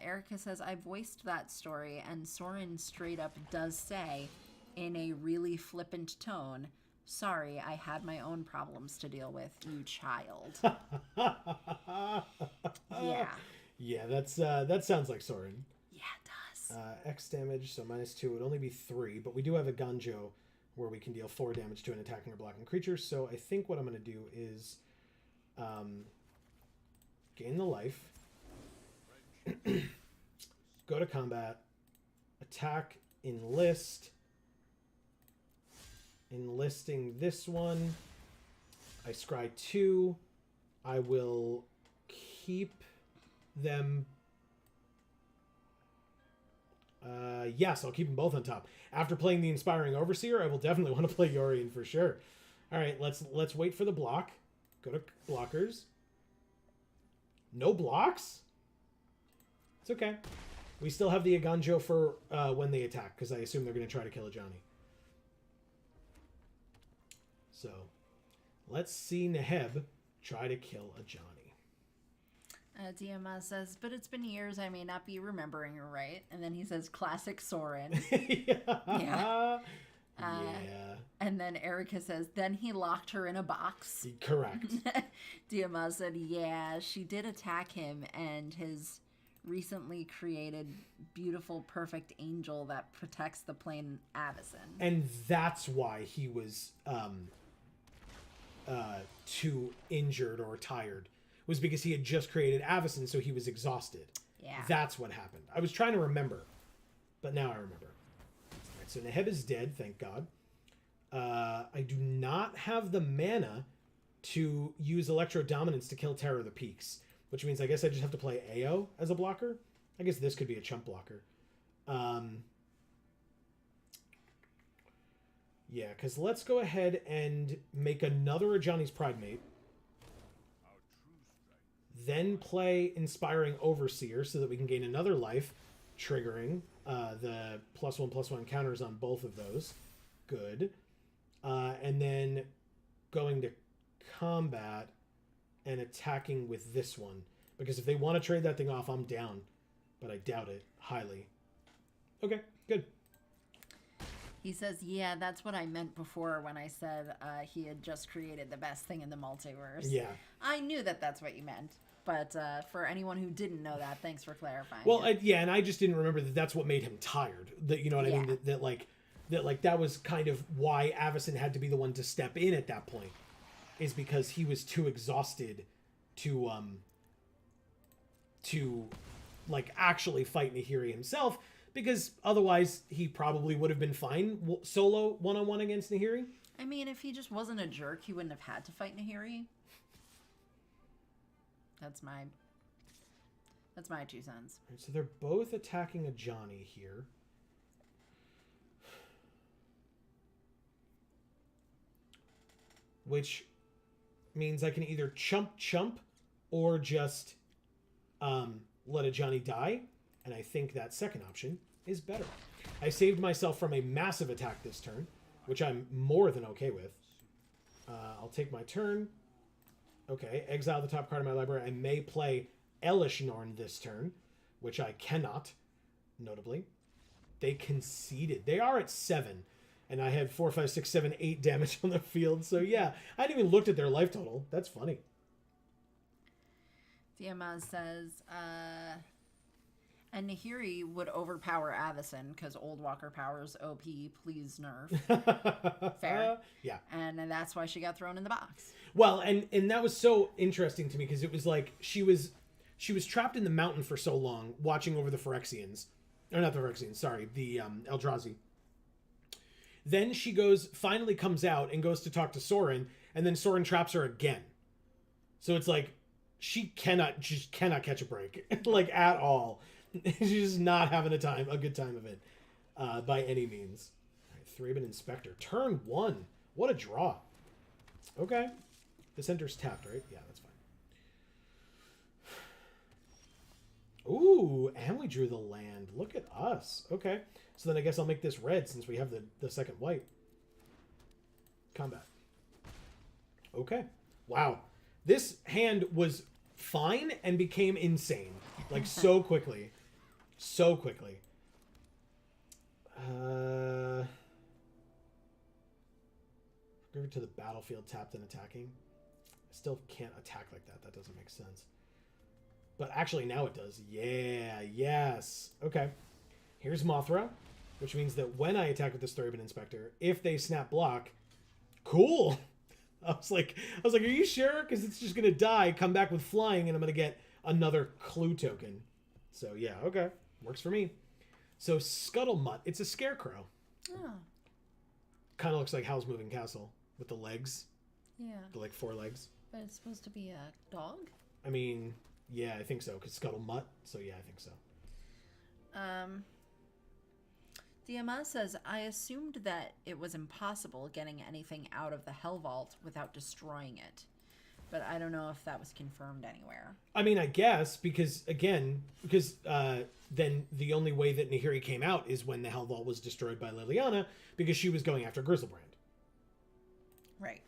Erica says, I voiced that story, and Soren straight up does say, in a really flippant tone, sorry, I had my own problems to deal with, you child. Yeah. Yeah, that sounds like Soren. Yeah, it does. X damage, so -2 would only be 3, but we do have a Ganjo where we can deal 4 damage to an attacking or blocking creature, so I think what I'm going to do is gain the life, go to combat, attack, enlisting this one, I scry 2, I will keep them... yes, I'll keep them both on top. After playing the Inspiring Overseer, I will definitely want to play Yorion for sure. All right, let's wait for the block. Go to blockers. No blocks? It's okay. We still have the Aganjo for when they attack, because I assume they're going to try to kill a Johnny. So, let's see Neheb try to kill a Johnny. DMS says, but it's been years, I may not be remembering her right. And then he says, classic Soren. Yeah. And then Erica says, then he locked her in a box. Correct. DMS said, yeah, she did attack him and his recently created beautiful, perfect angel that protects the plane Avacyn. And that's why he was too injured or tired. Was because he had just created Avacyn, so he was exhausted. Yeah. That's what happened. I was trying to remember, but now I remember. All right, so Neheb is dead, thank God. I do not have the mana to use Electro Dominance to kill Terror of the Peaks, which means I guess I just have to play AO as a blocker. I guess this could be a chump blocker. Yeah, because let's go ahead and make another Ajani's Pridemate. Then play Inspiring Overseer so that we can gain another life, triggering the +1/+1 counters on both of those. Good. And then going to combat and attacking with this one. Because if they want to trade that thing off, I'm down. But I doubt it highly. Okay, good. He says, yeah, that's what I meant before when I said he had just created the best thing in the multiverse. Yeah. I knew that that's what you meant. But for anyone who didn't know that, thanks for clarifying. Well, yeah, and I just didn't remember that that's what made him tired. That, you know what I mean? That was kind of why Avacyn had to be the one to step in at that point, is because he was too exhausted to like actually fight Nahiri himself, because otherwise he probably would have been fine solo one-on-one against Nahiri. I mean, if he just wasn't a jerk, he wouldn't have had to fight Nahiri. That's my 2 cents. Right, so they're both attacking a Johnny here. Which means I can either chump or just let a Johnny die. And I think that second option is better. I saved myself from a massive attack this turn, which I'm more than okay with. I'll take my turn. Okay, exile the top card of my library. I may play Elishnorn this turn, which I cannot, notably. They conceded. They are at 7, and I had 4, 5, 6, 7, 8 damage on the field. So yeah, I hadn't even looked at their life total. That's funny. Diamaz says, and Nahiri would overpower Avacyn because Old Walker powers OP, please nerf. Fair. Yeah. And that's why she got thrown in the box. Well, and that was so interesting to me, because it was like she was trapped in the mountain for so long, watching over the Phyrexians. Or not the Phyrexians, sorry, the Eldrazi. Then she finally comes out and goes to talk to Sorin, and then Sorin traps her again. So it's like, she cannot catch a break, like, at all. She's just not having a good time of it, by any means. All right, Thraben Inspector. Turn 1. What a draw. Okay. The center's tapped, right? Yeah, that's fine. Ooh, and we drew the land. Look at us. Okay. So then I guess I'll make this red since we have the second white. Combat. Okay. Wow. This hand was fine and became insane. Like, so quickly. So quickly. River to the battlefield, tapped and attacking. I still can't attack like that. That doesn't make sense. But actually, now it does. Yeah, yes. Okay. Here's Mothra, which means that when I attack with this Thraben Inspector, if they snap block, cool. I was like, are you sure? Because it's just gonna die, come back with flying, and I'm gonna get another clue token. So yeah, okay, works for me. So Scuttlemutt, it's a scarecrow. Oh. Kind of looks like Howl's Moving Castle with the legs. Yeah. The like 4 legs. But it's supposed to be a dog? I mean, yeah, I think so, because Scuttlemutt. So yeah, I think so. Diamaz says, I assumed that it was impossible getting anything out of the Hell Vault without destroying it. But I don't know if that was confirmed anywhere. I mean, I guess, because then the only way that Nahiri came out is when the Hell Vault was destroyed by Liliana, because she was going after Griselbrand. Right.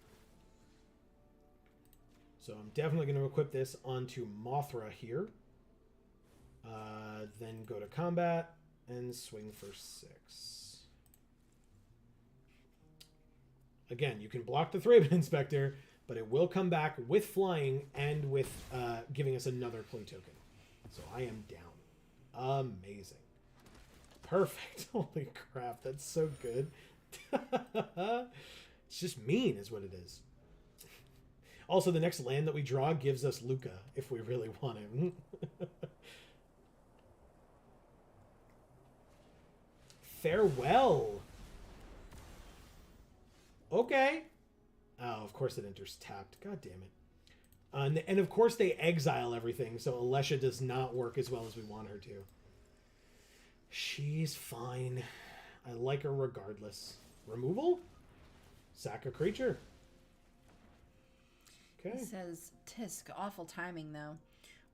So I'm definitely going to equip this onto Mothra here. Then go to combat and swing for 6. Again, you can block the Thraben Inspector, but it will come back with flying and with giving us another clue token. So I am down. Amazing. Perfect. Holy crap, that's so good. It's just mean is what it is. Also, the next land that we draw gives us Luca if we really want him. Farewell. Okay. Oh, of course it enters tapped. God damn it. And of course they exile everything, so Alessia does not work as well as we want her to. She's fine. I like her regardless. Removal? Sack a creature. Okay. He says, Tisk, awful timing though.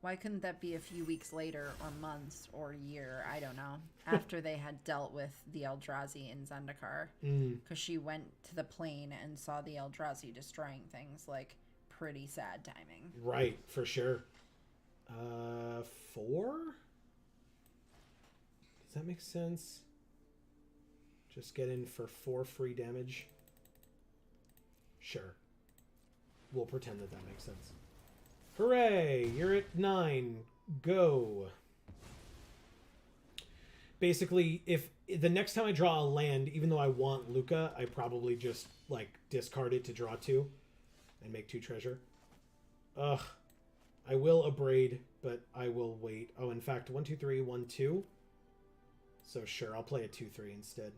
Why couldn't that be a few weeks later, or months, or a year, I don't know, after they had dealt with the Eldrazi in Zendikar? Because she went to the plane and saw the Eldrazi destroying things, like, pretty sad timing. Right, for sure. 4? Does that make sense? Just get in for 4 free damage? Sure. We'll pretend that makes sense. Hooray! You're at 9. Go. Basically, if the next time I draw a land, even though I want Luca, I probably just, like, discard it to draw 2 and make 2 treasure. Ugh. I will abrade, but I will wait. Oh, in fact, 1, 2, 3, 1, 2. So sure, I'll play a 2-3 instead.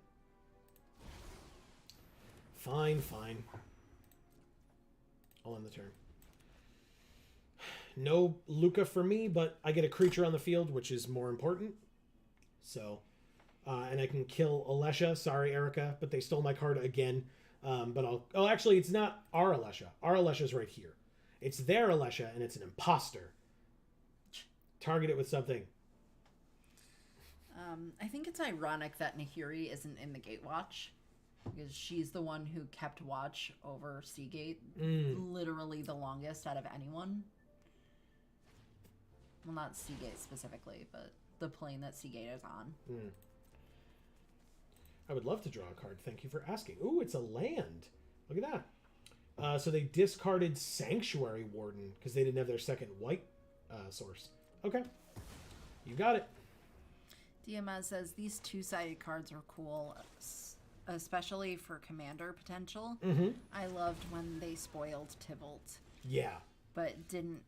Fine, fine. I'll end the turn. No Luca for me, but I get a creature on the field, which is more important. So, and I can kill Alesha. Sorry, Erica, but they stole my card again. But I'll... Oh, actually, it's not our Alesha. Our Alesha's right here. It's their Alesha, and it's an imposter. Target it with something. I think it's ironic that Nahiri isn't in the Gatewatch, because she's the one who kept watch over Seagate literally the longest out of anyone. Well, not Seagate specifically, but the plane that Seagate is on. I would love to draw a card. Thank you for asking. Ooh, it's a land. Look at that. So they discarded Sanctuary Warden because they didn't have their second white source. Okay. You got it. DMS says these two-sided cards are cool, especially for commander potential. I loved when they spoiled Tybalt. Yeah. But didn't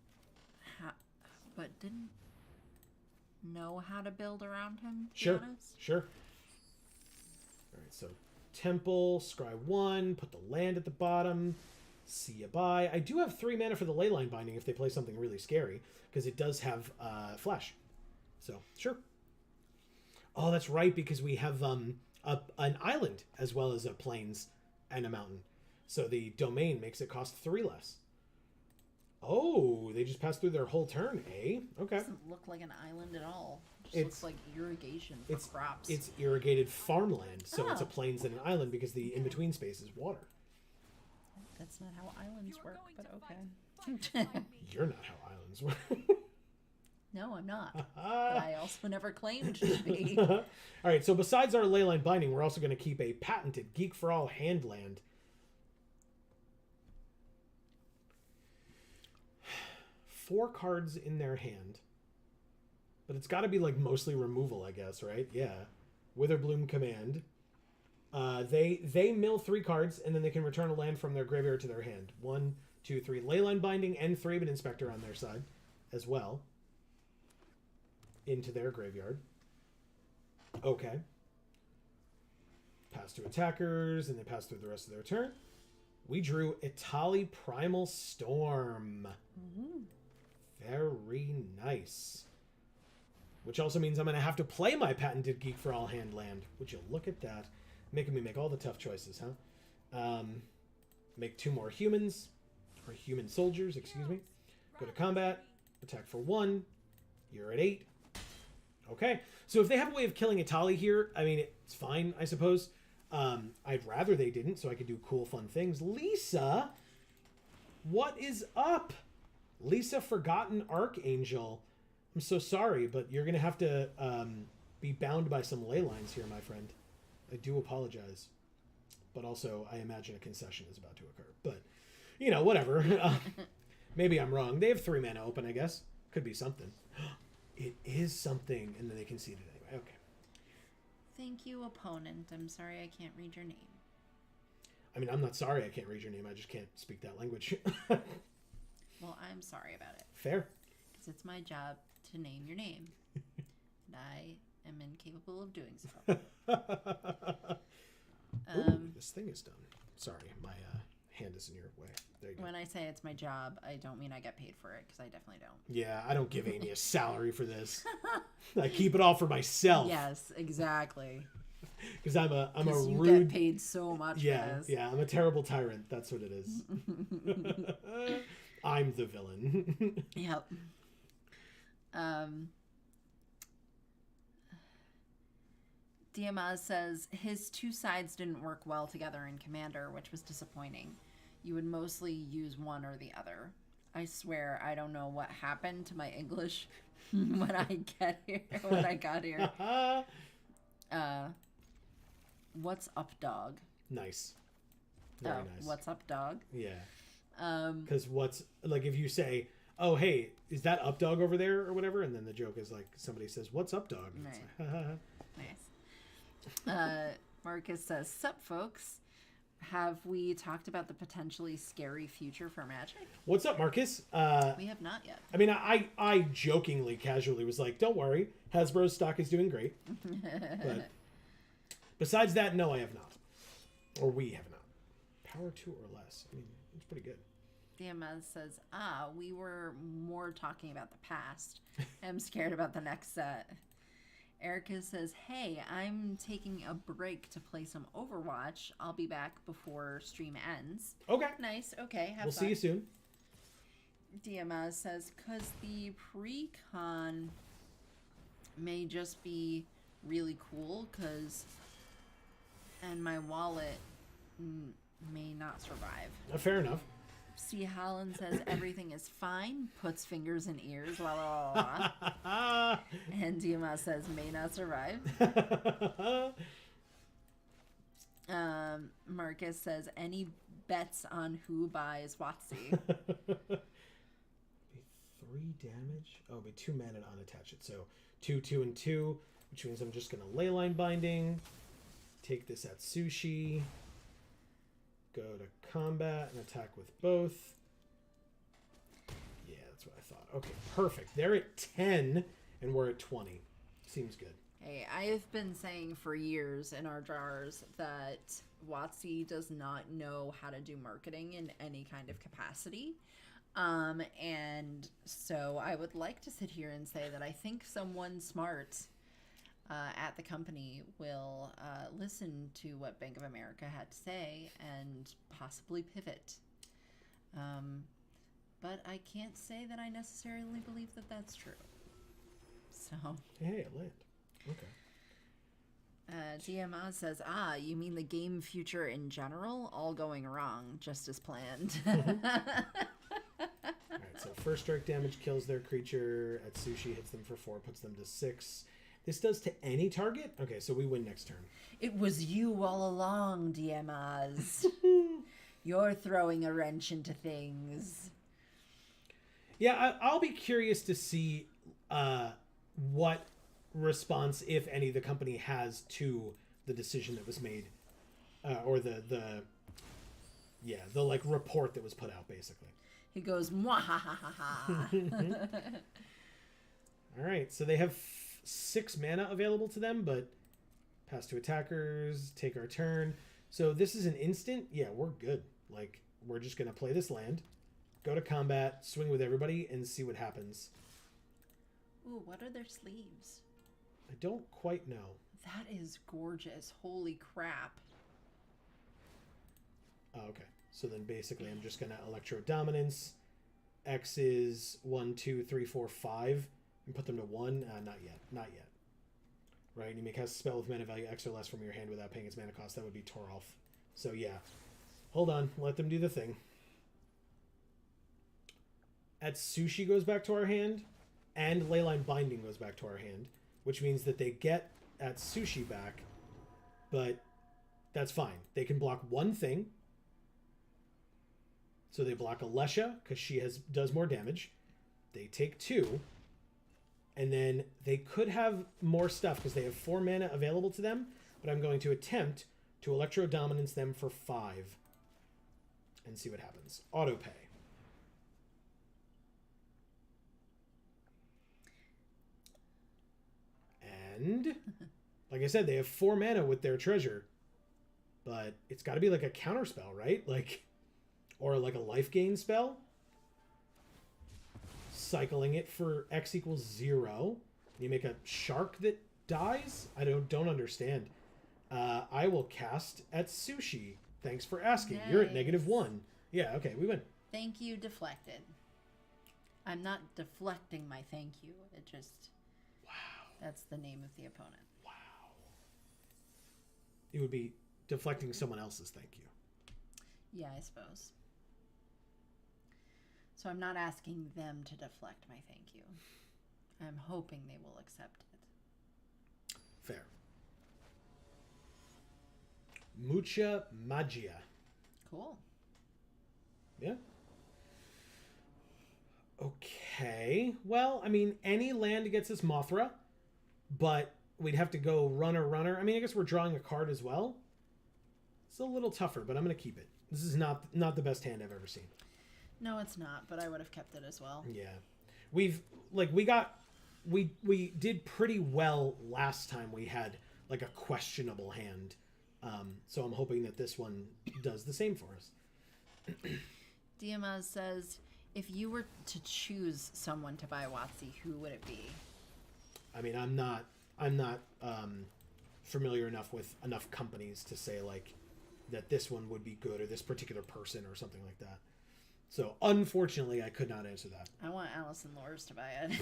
know how to build around him. Sure. Sure. All right. So Temple, scry 1, put the land at the bottom. See ya bye. I do have 3 mana for the Leyline Binding if they play something really scary, because it does have flash. So sure. Oh, that's right, because we have an island as well as a plains and a mountain. So the domain makes it cost 3 less. Oh, they just passed through their whole turn, eh? Okay. It doesn't look like an island at all. It just looks like irrigation for crops. It's irrigated farmland, so it's a plains and an island because the in-between space is water. That's not how islands work, but okay. You're not how islands work. No, I'm not. But I also never claimed to be. All right, so besides our Leyline Binding, we're also going to keep a patented Geek for All Handland. Four cards in their hand. But it's got to be like mostly removal, I guess, right? Yeah. Witherbloom Command. They mill 3 cards, and then they can return a land from their graveyard to their hand. 1, 2, 3. Leyline Binding and Thraben Inspector on their side as well. Into their graveyard. Okay. Pass to attackers, and they pass through the rest of their turn. We drew Itali Primal Storm. Very nice. Which also means I'm going to have to play my patented Geek for All hand land. Would you look at that? Making me make all the tough choices, huh? Make 2 more humans. Or human soldiers, excuse me. Go to combat. Attack for 1. You're at 8. Okay. So if they have a way of killing Itali here, I mean, it's fine, I suppose. I'd rather they didn't, so I could do cool, fun things. Lisa! What is up? Lisa Forgotten Archangel. I'm so sorry, but you're going to have to be bound by some ley lines here, my friend. I do apologize. But also, I imagine a concession is about to occur. But, you know, whatever. Maybe I'm wrong. They have 3 mana open, I guess. Could be something. It is something. And then they conceded anyway. Okay. Thank you, opponent. I'm sorry I can't read your name. I mean, I'm not sorry I can't read your name. I just can't speak that language. Well, I'm sorry about it. Fair. Because it's my job to name your name. And I am incapable of doing so. Ooh, this thing is done. Sorry, my hand is in your way. There you go. When I say it's my job, I don't mean I get paid for it, because I definitely don't. Yeah, I don't give Amy a salary for this. I keep it all for myself. Yes, exactly. Because I'm a you rude. Get paid so much for this. Yeah, I'm a terrible tyrant. That's what it is. I'm the villain. Yep. Diamaz says his 2 sides didn't work well together in Commander, which was disappointing. You would mostly use one or the other. I swear I don't know what happened to my English when I got here. What's up, dog? Nice. Very nice. What's up, dog? Yeah. Because what's, like, if you say, oh, hey, is that up dog over there or whatever? And then the joke is like, somebody says, what's up dog? And it's Nice. Marcus says, sup, folks. Have we talked about the potentially scary future for Magic? What's up, Marcus? We have not yet. I mean, I jokingly, casually was like, don't worry, Hasbro's stock is doing great. But besides that, no, I have not. Or we have not. Power 2 or less. I mean, it's pretty good. DMS says, we were more talking about the past. I'm scared about the next set. Erica says, hey, I'm taking a break to play some Overwatch. I'll be back before stream ends. Okay. Nice. Okay. We'll see you soon. DMS says, because the pre-con may just be really cool, and my wallet may not survive. Fair enough. C. Holland says everything is fine, puts fingers in ears, blah, blah, blah. And DMS says may not survive. Marcus says any bets on who buys Watsy? 3 damage. Oh, be 2 mana to unattach it. So 2, 2, and 2, which means I'm just going to Leyline Binding, take this at Sushi, go to combat and attack with both. Yeah, that's what I thought. Okay, perfect. They're at 10 and we're at 20. Seems good. Hey, I have been saying for years in our jars that Watsy does not know how to do marketing in any kind of capacity. And so I would like to sit here and say that I think someone smart at the company will listen to what Bank of America had to say and possibly pivot. But I can't say that I necessarily believe that that's true. So. Hey, it landed. Okay. DMA says, you mean the game future in general? All going wrong, just as planned. Alright, so first strike damage kills their creature. At Sushi, hits them for 4, puts them to 6. This does to any target? Okay, so we win next turn. It was you all along, DMAs. You're throwing a wrench into things. Yeah, I'll be curious to see what response, if any, the company has to the decision that was made, or the like report that was put out, basically. He goes, mwahahaha. All right, so they have 6 mana available to them, but pass to attackers, take our turn. So this is an instant. Yeah, we're good. Like, we're just gonna play this land, go to combat, swing with everybody, and see what happens. Ooh, what are their sleeves? I don't quite know. That is gorgeous. Holy crap. Oh, okay. So then basically I'm just going to Electro Dominance. X is 1, 2, 3, 4, 5. And put them to 1. Not yet. Not yet. Right? You may cast a spell with mana value X or less from your hand without paying its mana cost. That would be Toralf. So yeah. Hold on. Let them do the thing. At Sushi goes back to our hand. And Leyline Binding goes back to our hand. Which means that they get at Sushi back. But that's fine. They can block one thing. So they block Alesha because she does more damage. They take 2. And then they could have more stuff because they have 4 mana available to them. But I'm going to attempt to Electro Dominance them for 5. And see what happens. Auto pay. And like I said, they have 4 mana with their treasure. But it's got to be like a counter spell, right? Like, or like a life gain spell. Cycling it for X equals 0. You make a shark that dies? I don't understand. I will cast at Sushi. Thanks for asking. Nice. You're at -1. Yeah, okay, we win. Thank you, deflected. I'm not deflecting my thank you. It just... Wow. That's the name of the opponent. Wow. It would be deflecting someone else's thank you. Yeah, I suppose. So I'm not asking them to deflect my thank you. I'm hoping they will accept it. Fair. Mucha magia. Cool. Yeah. Okay. Well, I mean, any land gets us Mothra, but we'd have to go runner. I mean, I guess we're drawing a card as well. It's a little tougher, but I'm going to keep it. This is not the best hand I've ever seen. No, it's not, but I would have kept it as well. Yeah. We did pretty well last time we had like a questionable hand. So I'm hoping that this one does the same for us. Diamaz says, if you were to choose someone to buy WotC, who would it be? I mean, I'm not familiar enough with enough companies to say like that this one would be good or this particular person or something like that. So unfortunately, I could not answer that. I want Allison Lors to buy it.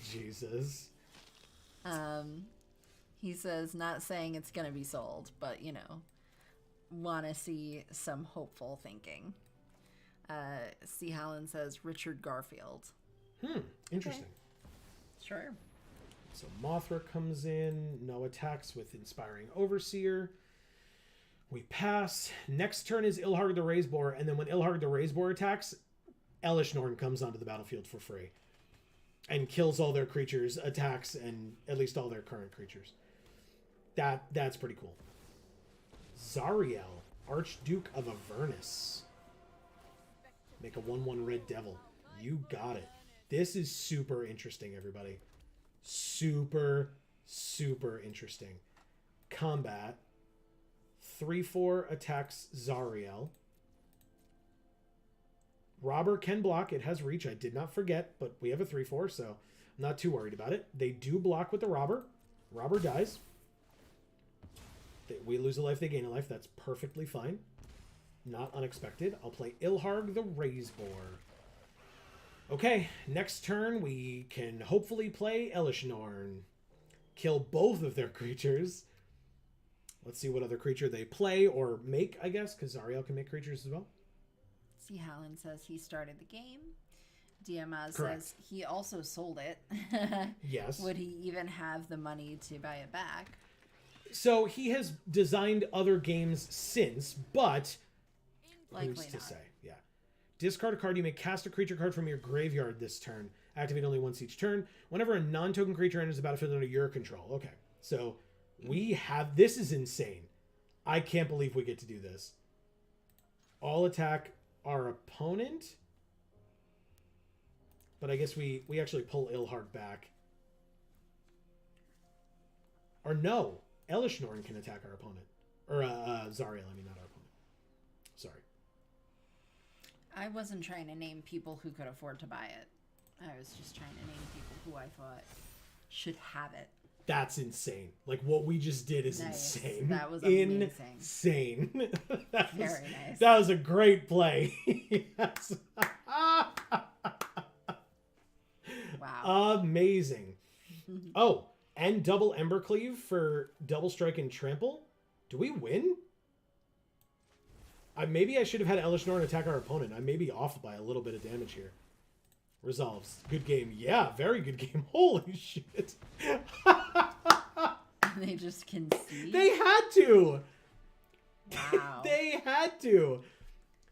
Jesus. He says, not saying it's going to be sold, but, you know, want to see some hopeful thinking. C. Holland says, Richard Garfield. Interesting. Okay. Sure. So Mothra comes in, no attacks with Inspiring Overseer. We pass. Next turn is Ilharg the Razeboar, and then when Ilharg the Razeboar attacks, Elishnorn comes onto the battlefield for free. And kills all their creatures, attacks, and at least all their current creatures. That's pretty cool. Zariel, Archduke of Avernus. Make a 1/1 red devil. You got it. This is super interesting, everybody. Super interesting. Combat. 3/4 attacks Zariel. Robber can block. It has reach. I did not forget, but we have a 3/4, so I'm not too worried about it. They do block with the Robber. Robber dies. We lose a life, they gain a life. That's perfectly fine. Not unexpected. I'll play Ilharg the Razeboar. Okay, next turn we can hopefully play Elishnorn. Kill both of their creatures. Let's see what other creature they play or make, I guess, because Zariel can make creatures as well. C. Holland says he started the game. Diamaz Correct. says he also sold it. Yes. Would he even have the money to buy it back? So he has designed other games since, but Likely who's to not. say? Yeah. Discard a card. You may cast a creature card from your graveyard this turn. Activate only once each turn. Whenever a non-token creature enters the battlefield under your control. Okay. So we have... This is insane. I can't believe we get to do this. All attack our opponent. But I guess we actually pull Ilharg back. Or no. Elishnorn can attack our opponent. Or Zariel, I mean, not our opponent. Sorry. I wasn't trying to name people who could afford to buy it. I was just trying to name people who I thought should have it. That's insane. Like, what we just did is Nice. insane. That was amazing. Insane. Very nice. That was a great play. Yes. Wow. Amazing. Oh, and double Embercleave for double strike and trample. Do we win? Maybe I should have had Elishnorn attack our opponent. I may be off by a little bit of damage here. Resolves. Good game. Yeah, very good game. Holy shit. They just concede. They had to. Wow. They had to.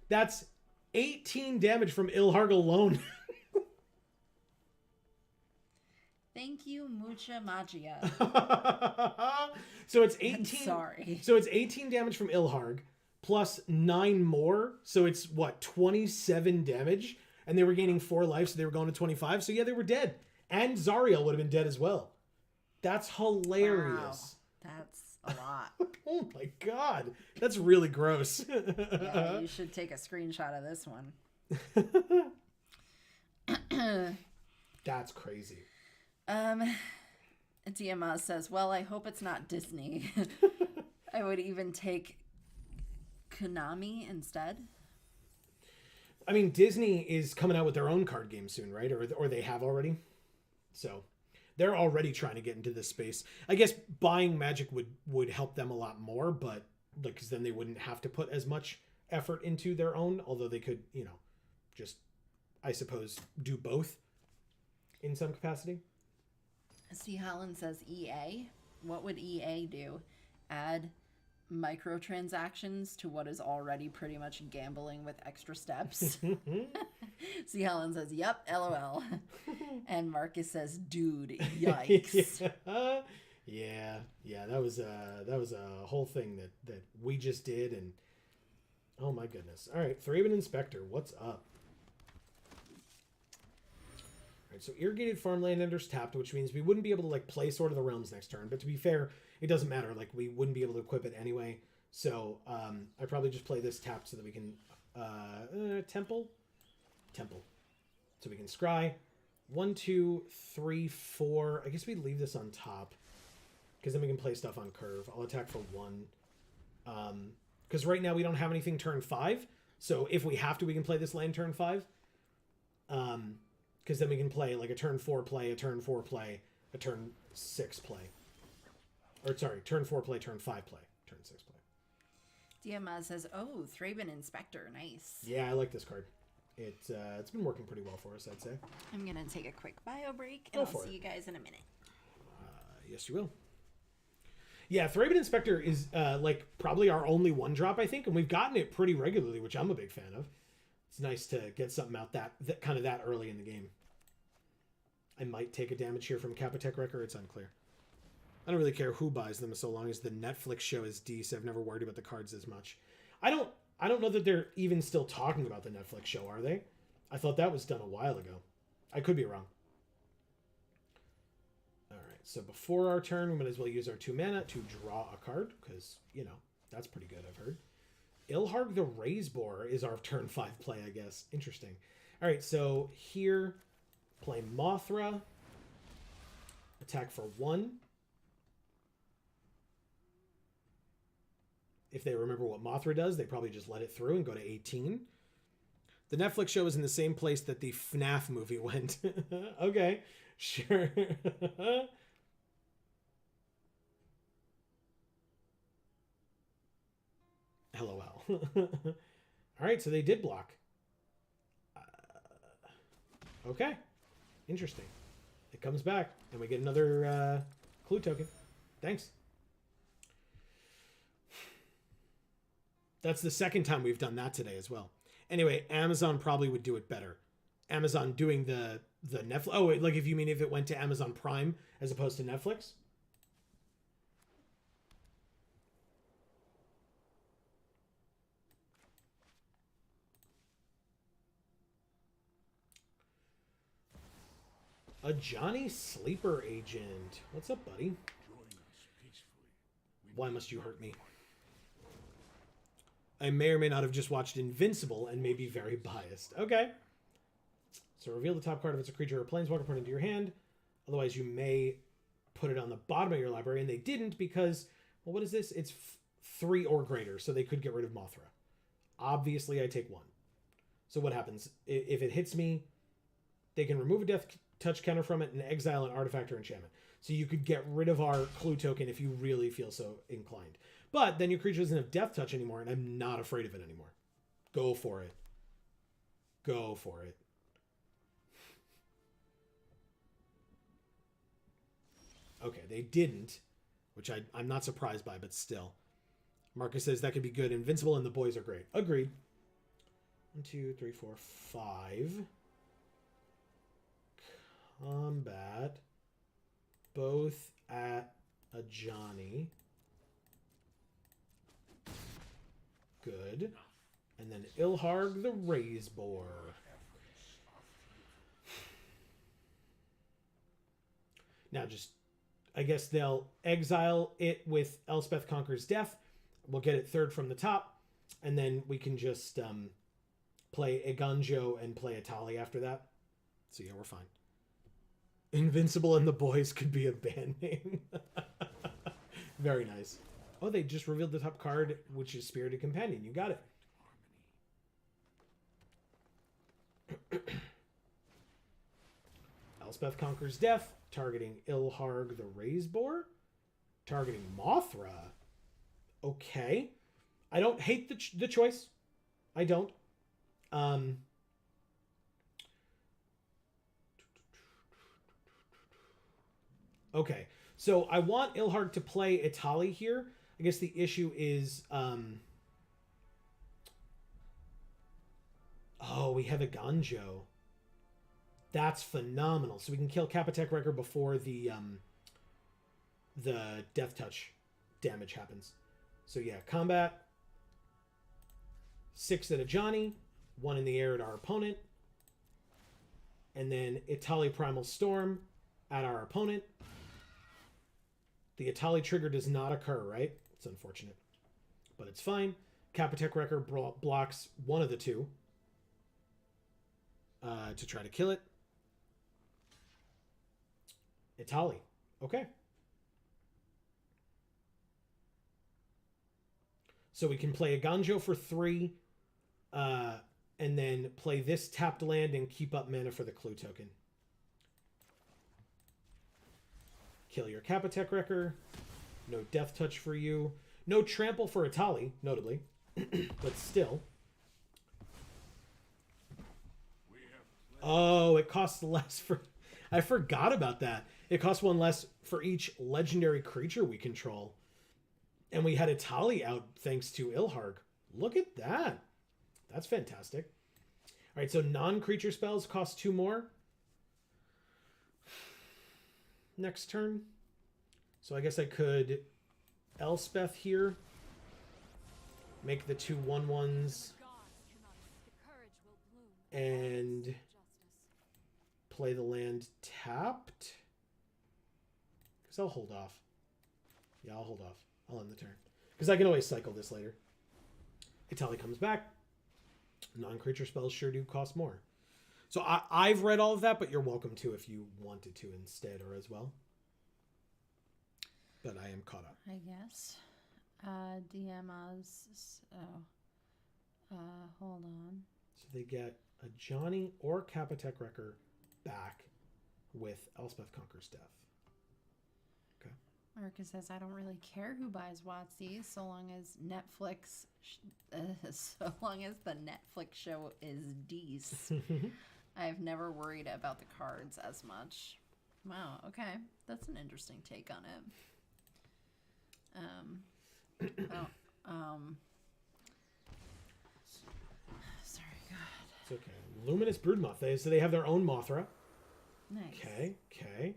That's 18 damage from Ilharg alone. Thank you, Mucha Magia. So it's 18. I'm sorry. So it's 18 damage from Ilharg plus 9 more. So it's what, 27 damage? And they were gaining 4 life, so they were going to 25. So yeah, they were dead. And Zariel would have been dead as well. That's hilarious. Wow. That's a lot. Oh my god. That's really gross. Yeah, you should take a screenshot of this one. That's crazy. Diamaz says, well, I hope it's not Disney. I would even take Konami instead. I mean, Disney is coming out with their own card game soon, right? Or they have already. So they're already trying to get into this space. I guess buying Magic would help them a lot more, but because then they wouldn't have to put as much effort into their own, although they could, just, I suppose, do both in some capacity. C. Holland says EA. What would EA do? Add microtransactions to what is already pretty much gambling with extra steps. See, Helen says, "Yep, LOL," and Marcus says, "Dude, yikes." Yeah, that was a whole thing that we just did, and oh my goodness. All right, Thraben Inspector, what's up? All right, so irrigated farmland enters tapped, which means we wouldn't be able to like play Sword of the Realms next turn. But to be fair, it doesn't matter. Like we wouldn't be able to equip it anyway. So I probably just play this tapped so that we can temple. So we can scry 1, 2, 3, 4. I guess we leave this on top because then we can play stuff on curve. I'll attack for 1. Because right now we don't have anything turn 5. So if we have to, we can play this land turn 5. Because then we can play like a turn 4 play, a turn 4 play, a turn 6 play. Or sorry, turn 4 play, turn 5 play, turn 6 play. Diamaz says, "Oh, Thraben Inspector, nice." Yeah, I like this card. It's been working pretty well for us, I'd say. I'm going to take a quick bio break, and I'll see you guys in a minute. Yes, you will. Yeah, Thraben Inspector is like probably our only 1-drop, I think, and we've gotten it pretty regularly, which I'm a big fan of. It's nice to get something out that kind of that early in the game. I might take a damage here from Capitech Wrecker. It's unclear. I don't really care who buys them so long as the Netflix show is decent. I've never worried about the cards as much. I don't know that they're even still talking about the Netflix show, are they? I thought that was done a while ago. I could be wrong. All right, so before our turn, we might as well use our 2 mana to draw a card, because, you know, that's pretty good, I've heard. Ilharg the Razeborer is our turn 5 play, I guess. Interesting. All right, so here, play Mothra. Attack for 1. If they remember what Mothra does, they probably just let it through and go to 18. The Netflix show is in the same place that the FNAF movie went. Okay, sure. LOL. All right, so they did block. Okay, interesting. It comes back, and we get another clue token. Thanks. That's the second time we've done that today as well. Anyway, Amazon probably would do it better. Amazon doing the Netflix. Oh, wait, like if you mean if it went to Amazon Prime as opposed to Netflix? A Johnny Sleeper Agent. What's up, buddy? Why must you hurt me? I may or may not have just watched Invincible and may be very biased. Okay. So reveal the top card if it's a creature or planeswalker, put it into your hand. Otherwise, you may put it on the bottom of your library. And they didn't because, well, what is this? It's 3 or greater, so they could get rid of Mothra. Obviously, I take 1. So what happens? If it hits me, they can remove a death touch counter from it and exile an artifact or enchantment. So you could get rid of our clue token if you really feel so inclined. But then your creature doesn't have death touch anymore, and I'm not afraid of it anymore. Go for it. Go for it. Okay, they didn't, which I'm not surprised by, but still. Marcus says that could be good. Invincible and the boys are great. Agreed. 1, 2, 3, 4, 5. Combat. Both at a Johnny. Good. And then Ilharg the Razeborer. Now just, I guess they'll exile it with Elspeth Conquers Death. We'll get it 3rd from the top. And then we can just play a Ganjo and play a Tali after that. So yeah, we're fine. Invincible and the Boys could be a band name. Very nice. Oh, they just revealed the top card, which is Spirited Companion. You got it. Elspeth Conquers Death, targeting Ilharg the Razeborer, targeting Mothra. Okay. I don't hate the choice. I don't. Okay. So I want Ilharg to play Itali here. I guess the issue is, oh, we have a Ganjo. That's phenomenal. So we can kill Kappatek Wrecker before the Death Touch damage happens. So yeah, combat. 6 at a Johnny, 1 in the air at our opponent. And then Itali Primal Storm at our opponent. The Itali trigger does not occur, right? It's unfortunate. But it's fine. Kappatek Wrecker blocks one of the two to try to kill it. Itali. Okay. So we can play a Ganjo for 3, and then play this tapped land and keep up mana for the clue token. Kill your Kappatek Wrecker. No Death Touch for you. No Trample for Itali, notably. But still. Oh, it costs less for... I forgot about that. It costs 1 less for each legendary creature we control. And we had Itali out thanks to Ilharg. Look at that. That's fantastic. All right, so non-creature spells cost 2 more. Next turn. So I guess I could Elspeth here. Make the 2 1/1s. And play the land tapped. Because I'll hold off. Yeah, I'll hold off. I'll end the turn. Because I can always cycle this later. Itali comes back. Non-creature spells sure do cost more. So I've read all of that, but you're welcome to if you wanted to instead or as well. But I am caught up. I guess. DMs. Hold on. So they get a Johnny or Kappatek Wrecker back with Elspeth Conquers Death. Okay. Erica says, I don't really care who buys WotC so long as Netflix, so long as the Netflix show is decent. I've never worried about the cards as much. Wow, okay. That's an interesting take on it. Sorry, God. It's okay. Luminous Broodmoth. So they have their own Mothra. Nice. Okay.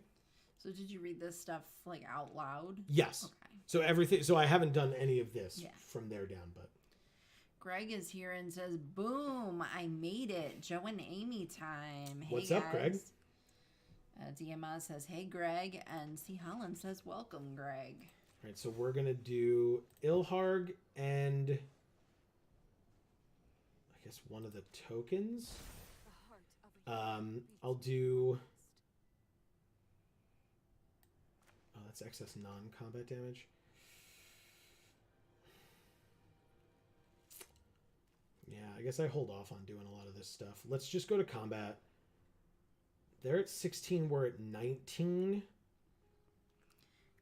So did you read this stuff like out loud? Yes. Okay. So everything. So I haven't done any of this from there down, but Greg is here and says, "Boom! I made it. Joe and Amy time. Hey, what's up, Greg?" DMA says, "Hey, Greg," and C. Holland says, "Welcome, Greg." All right. So we're gonna do Ilharg and I guess one of the tokens. I'll do. Oh, that's excess non-combat damage. Yeah, I guess I hold off on doing a lot of this stuff. Let's just go to combat. They're at 16. We're at 19.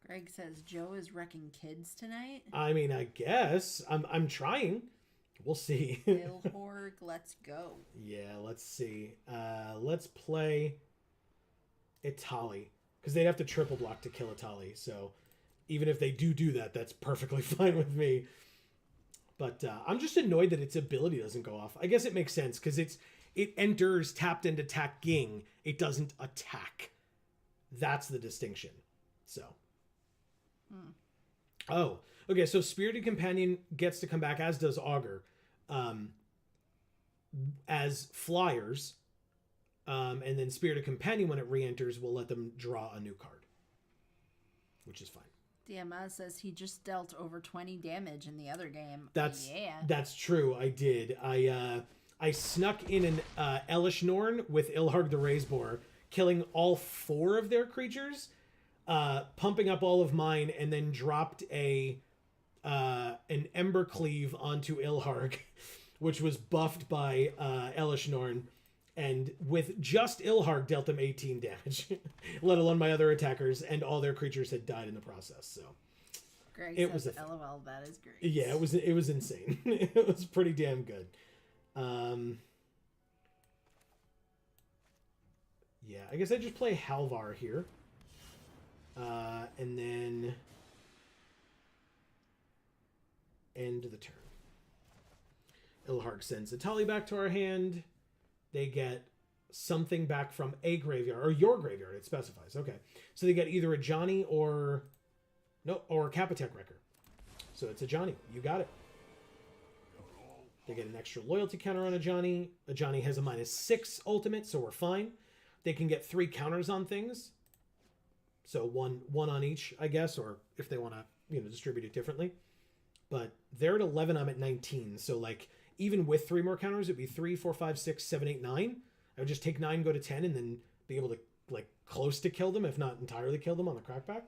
Greg says Joe is wrecking kids tonight. I mean, I guess I'm trying. We'll see. Ilhorg, let's go. Yeah, let's see. Let's play Itali because they'd have to triple block to kill Itali. So even if they do that, that's perfectly fine with me. But I'm just annoyed that its ability doesn't go off. I guess it makes sense because it enters tapped and attacking. It doesn't attack. That's the distinction. So. Oh, okay. So Spirited Companion gets to come back, as does Augur, as flyers. And then Spirited Companion, when it re-enters, will let them draw a new card, which is fine. DMA says he just dealt over 20 damage in the other game. That's true. I did. I snuck in an Elish Norn with Ilharg the Razeboar, killing all 4 of their creatures, pumping up all of mine, and then dropped an Ember Cleave onto Ilharg, which was buffed by Elish Norn. And with just Ilharg, dealt them 18 damage, let alone my other attackers, and all their creatures had died in the process. So Greg it says, LOL, that is great. Yeah, it was insane. It was pretty damn good. Yeah, I guess I just play Halvar here. And then Ilharg sends Atali back to our hand. They get something back from a graveyard, or your graveyard, it specifies. Okay. So they get either a Johnny or a Kapotech Wrecker. So it's a Johnny. You got it. They get an extra loyalty counter on a Johnny. A Johnny has a -6 ultimate, so we're fine. They can get 3 counters on things. So one on each, I guess, or if they want to, distribute it differently. But they're at 11, I'm at 19. So like even with 3 more counters, it'd be 3, 4, 5, 6, 7, 8, 9. I would just take 9, go to 10, and then be able to like close to kill them, if not entirely kill them on the crackback.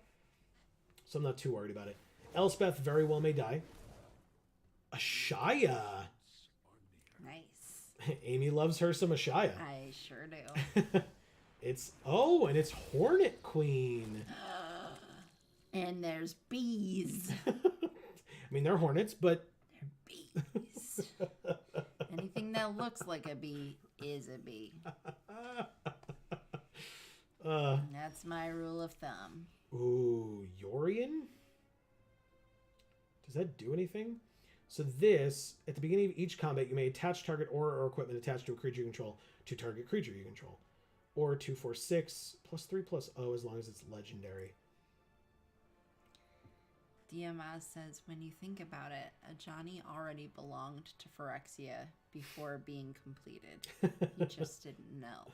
So I'm not too worried about it. Elspeth very well may die. Ashaya. Nice. Amy loves her some Ashaya. I sure do. It's Hornet Queen. And there's bees. I mean, they're hornets, but They're bees. Anything that looks like a bee is a bee. That's my rule of thumb. Ooh, Yorion? Does that do anything? So this, at the beginning of each combat, you may attach target or equipment attached to a creature you control to target creature you control. Or 2, 4, 6, +3/+0 as long as it's legendary. Diamaz says, when you think about it, a Johnny already belonged to Phyrexia before being completed. He just didn't know.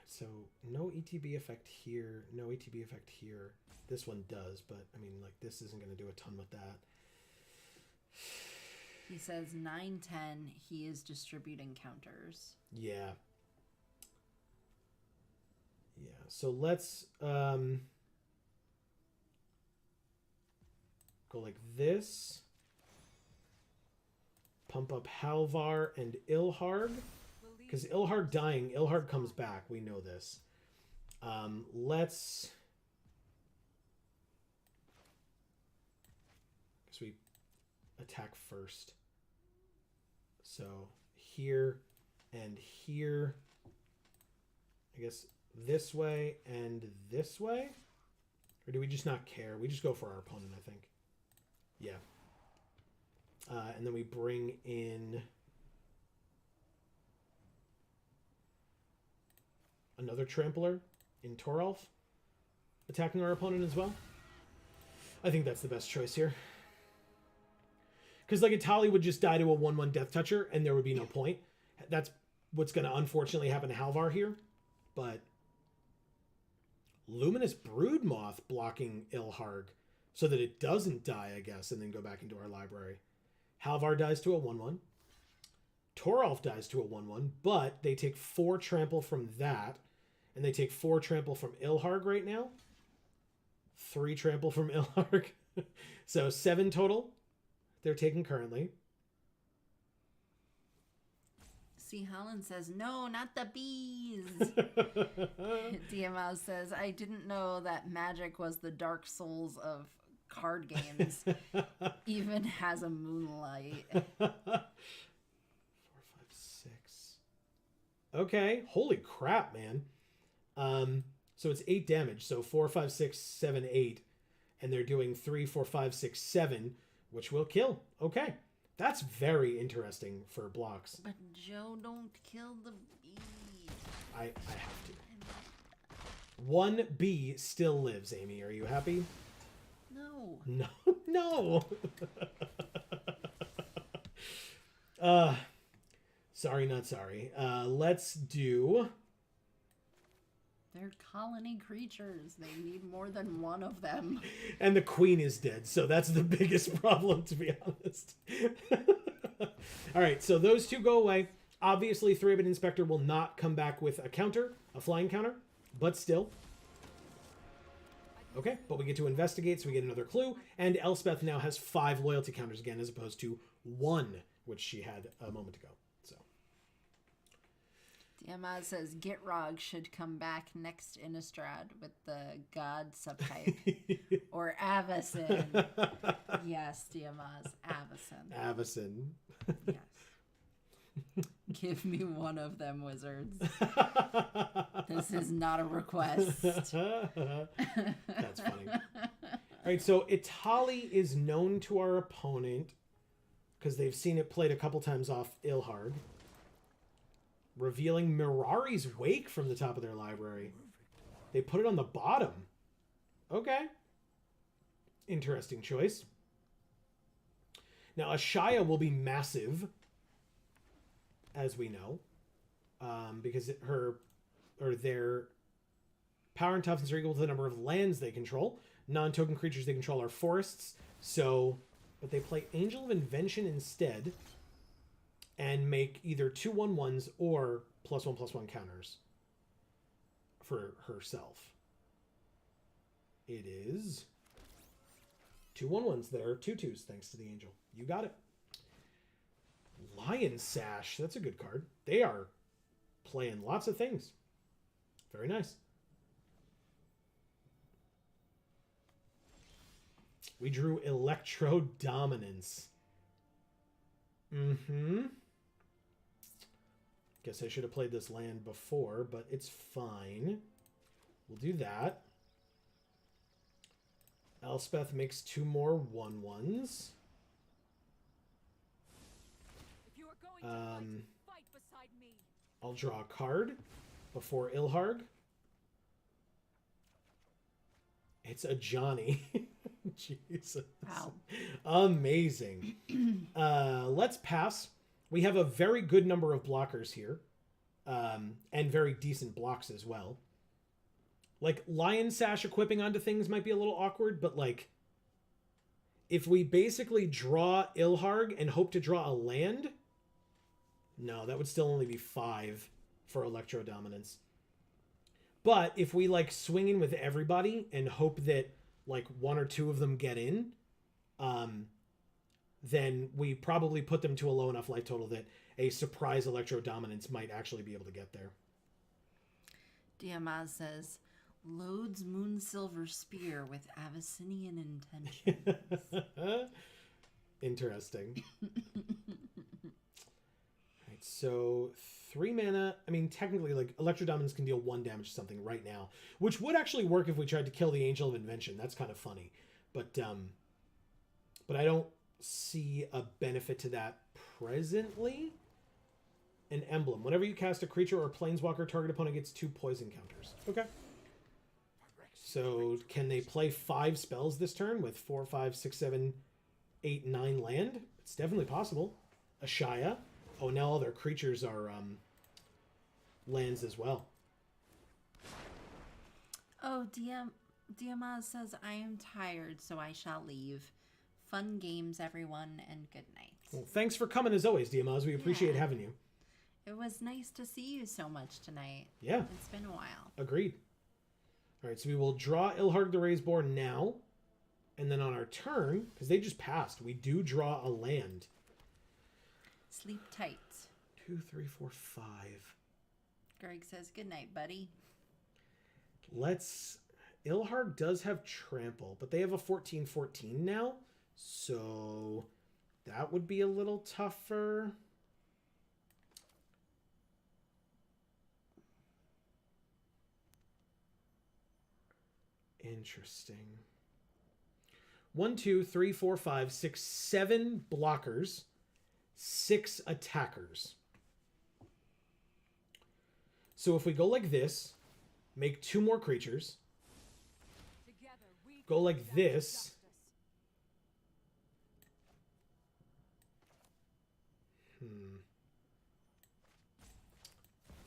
So no ETB effect here, no ETB effect here. This one does, but I mean, like, this isn't going to do a ton with that. He says 9/10, he is distributing counters. Yeah. Yeah, so let's go like this. Pump up Halvar and Ilharg. Because Ilharg dying, Ilharg comes back. We know this. Let's... Guess we attack first. So here and here. I guess this way and this way? Or do we just not care? We just go for our opponent, I think. Yeah. And then we bring in another Trampler in Toralf, attacking our opponent as well. I think that's the best choice here. Because like Atali would just die to a 1/1 Death Toucher, and there would be no point. That's what's going to unfortunately happen to Halvar here. But Luminous Broodmoth blocking Ilharg so that it doesn't die, I guess, and then go back into our library. Halvar dies to a 1/1. Toralf dies to a 1/1, but they take 4 trample from that, and they take 4 trample from Ilharg right now. 3 trample from Ilharg. So 7 total they're taking currently. See, Holland says, no, not the bees. DML says, I didn't know that Magic was the Dark Souls of card games. Even has a moonlight. 4, 5, 6. Okay, holy crap, man. So it's 8 damage. So 4, 5, 6, 7, 8. And they're doing 3, 4, 5, 6, 7, which will kill. Okay. That's very interesting for blocks. But Joe, don't kill the bee. I have to. 1 bee still lives, Amy. Are you happy? No. No. Sorry, not sorry. Let's do... They're colony creatures. They need more than one of them. And the queen is dead, so that's the biggest problem, to be honest. All right, so those 2 go away. Obviously, 3-Bit Inspector will not come back with a counter, a flying counter, but still. Okay, but we get to investigate, so we get another clue. And Elspeth now has 5 loyalty counters again, as opposed to 1, which she had a moment ago. So. Diamaz says Gitrog should come back next Innistrad with the God subtype. Or Avacyn. Yes, Diamaz. Avacyn. Yes. Give me one of them, wizards. This is not a request. That's funny. All right, so Itali is known to our opponent because they've seen it played a couple times off Ilharg. Revealing Mirari's Wake from the top of their library. They put it on the bottom. Okay. Interesting choice. Now, Ashaya will be massive, as we know, because their power and toughness are equal to the number of lands they control. Non-token creatures they control are forests. So, but they play Angel of Invention instead and make either 2/1/1s or +1/+1 counters for herself. It is 2/1/1s there, 2/2s thanks to the Angel. You got it. Lion Sash, that's a good card. They are playing lots of things. Very nice. We drew Electro Dominance. Guess I should have played this land before, but it's fine. We'll do that. Elspeth makes 2 more 1/1s. If you are going to fight beside me. I'll draw a card before Ilharg. It's a Johnny. Jesus. Wow. Amazing. Let's pass. We have a very good number of blockers here. And very decent blocks as well. Like, Lion Sash equipping onto things might be a little awkward, but, like, if we basically draw Ilharg and hope to draw a land, no, that would still only be 5 for Electro Dominance. But if we, like, swing in with everybody and hope that, like, 1 or 2 of them get in, then we probably put them to a low enough life total that a surprise Electro Dominance might actually be able to get there. Diamaz says, loads Moonsilver Spear with Abyssinian intentions. Interesting. Alright, so 3 mana. I mean, technically, like, Electro Dominance can deal 1 damage to something right now, which would actually work if we tried to kill the Angel of Invention. That's kind of funny. But I don't see a benefit to that presently. An emblem. Whenever you cast a creature or planeswalker, target opponent gets 2 poison counters. Okay. So can they play 5 spells this turn with 4, 5, 6, 7, 8, 9 land? It's definitely possible. Ashaya. Oh, now all their creatures are lands as well. Oh, Diamaz says, I am tired, so I shall leave. Fun games, everyone, and good night. Well, thanks for coming as always, Diamaz. We appreciate having you. It was nice to see you so much tonight. Yeah. It's been a while. Agreed. All right, so we will draw Ilharg the Razeborn now. And then on our turn, because they just passed, we do draw a land. Sleep tight. 2, 3, 4, 5. Greg says, good night, buddy. Let's... Ilharg does have Trample, but they have a 14/14 now. So that would be a little tougher. Interesting. 1, 2, 3, 4, 5, 6, 7 blockers, 6 attackers. So if we go like this, make 2 more creatures, go like this,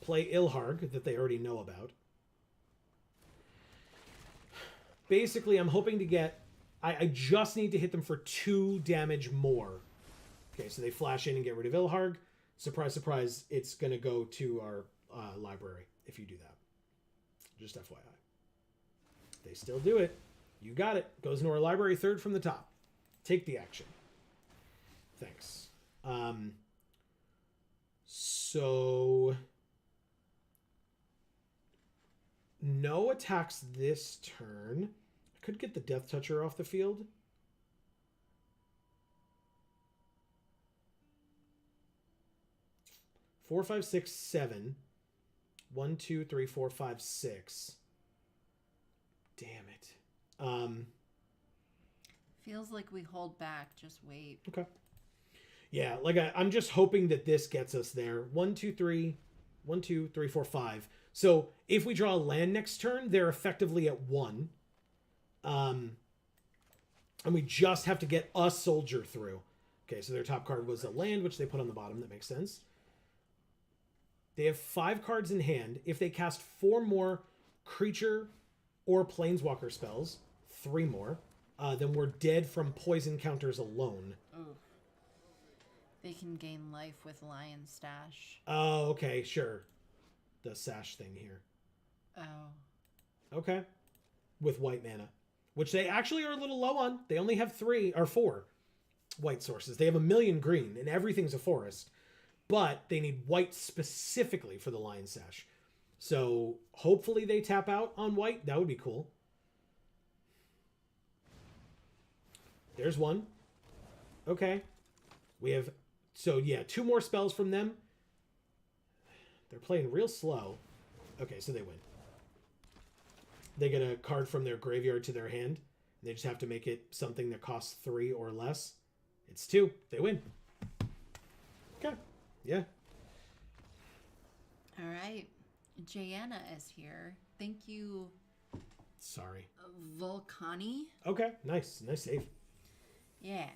play Ilharg that they already know about. Basically, I'm hoping to get... I just need to hit them for 2 damage more. Okay, so they flash in and get rid of Ilharg. Surprise, surprise, it's going to go to our library if you do that. Just FYI. They still do it. You got it. Goes into our library 3rd from the top. Take the action. Thanks. So... no attacks this turn. I could get the Death Toucher off the field. Four, 5, 6, 7. 1, 2, 3, 4, 5, 6. Damn it. Feels like we hold back. Just wait. Okay. Yeah, like I'm just hoping that this gets us there. 1, 2, 3, 1, 2, 3, 4, 5. So if we draw a land next turn, they're effectively at 1. And we just have to get a soldier through. Okay, so their top card was a land, which they put on the bottom. That makes sense. They have 5 cards in hand. If they cast 4 more creature or planeswalker spells, 3 more, then we're dead from poison counters alone. Ooh. They can gain life with Lion Stash. Oh, okay, sure. The sash thing here. Oh. Okay. With white mana, which they actually are a little low on. They only have 3 or 4 white sources. They have 1,000,000 green, and everything's a forest. But they need white specifically for the Lion Sash. So hopefully they tap out on white. That would be cool. There's one. Okay. We have, so yeah, 2 more spells from them. They're playing real slow. Okay, so they win. They get a card from their graveyard to their hand. And they just have to make it something that costs 3 or less. It's 2. They win. Okay. Yeah. All right. Jayanna is here. Thank you, Sorry. Volcani. Okay. Nice. Nice save. Yeah.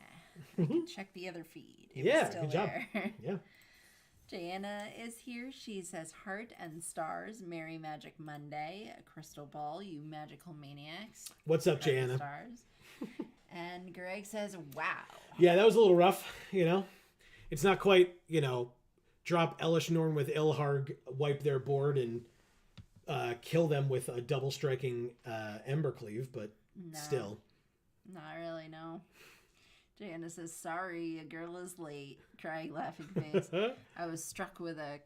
I can check the other feed. It Yeah, was still good job. there. Yeah. Jayanna is here. She says, Heart and Stars, Merry Magic Monday, a crystal ball, you magical maniacs. What's up, Heart and Jana? Stars. And Greg says, wow. Yeah, that was a little rough, It's not quite, drop Elish Norn with Ilharg, wipe their board, and kill them with a double striking Embercleave, but No. still. Not really, no. Jayanna says, sorry, a girl is late. Crying laughing face. I was struck with a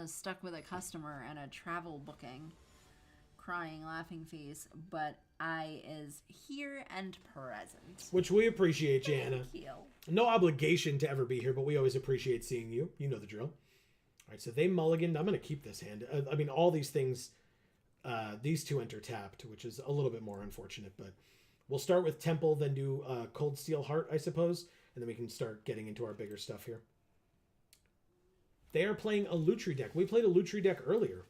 stuck with a customer and a travel booking. Crying laughing face, but I is here and present. Which we appreciate, Jana. Thank you. No obligation to ever be here, but we always appreciate seeing you. You know the drill. All right, so they mulliganed. I'm going to keep this hand. I mean, all these things, these 2 enter tapped, which is a little bit more unfortunate, but we'll start with Temple, then do Cold Steel Heart, I suppose, and then we can start getting into our bigger stuff here. They are playing a Lutri deck. We played a Lutri deck earlier.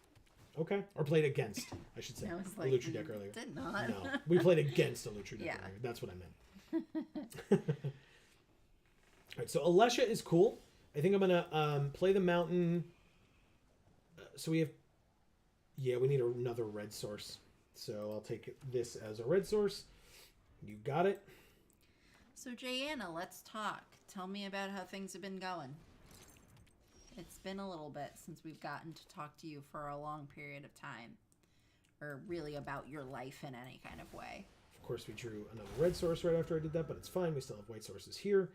Okay. Or played against, I should say. I was a like, Lutri deck earlier. did not. No, we played against a Lutri deck Yeah. earlier. That's what I meant. All right, so Alesha is cool. I think I'm going to play the mountain. So we have... Yeah, we need another red source. So I'll take this as a red source. You got it. So, Jayanna, let's talk. Tell me about how things have been going. It's been a little bit since we've gotten to talk to you for a long period of time. Or really about your life in any kind of way. Of course, we drew another red source right after I did that, but it's fine. We still have white sources here.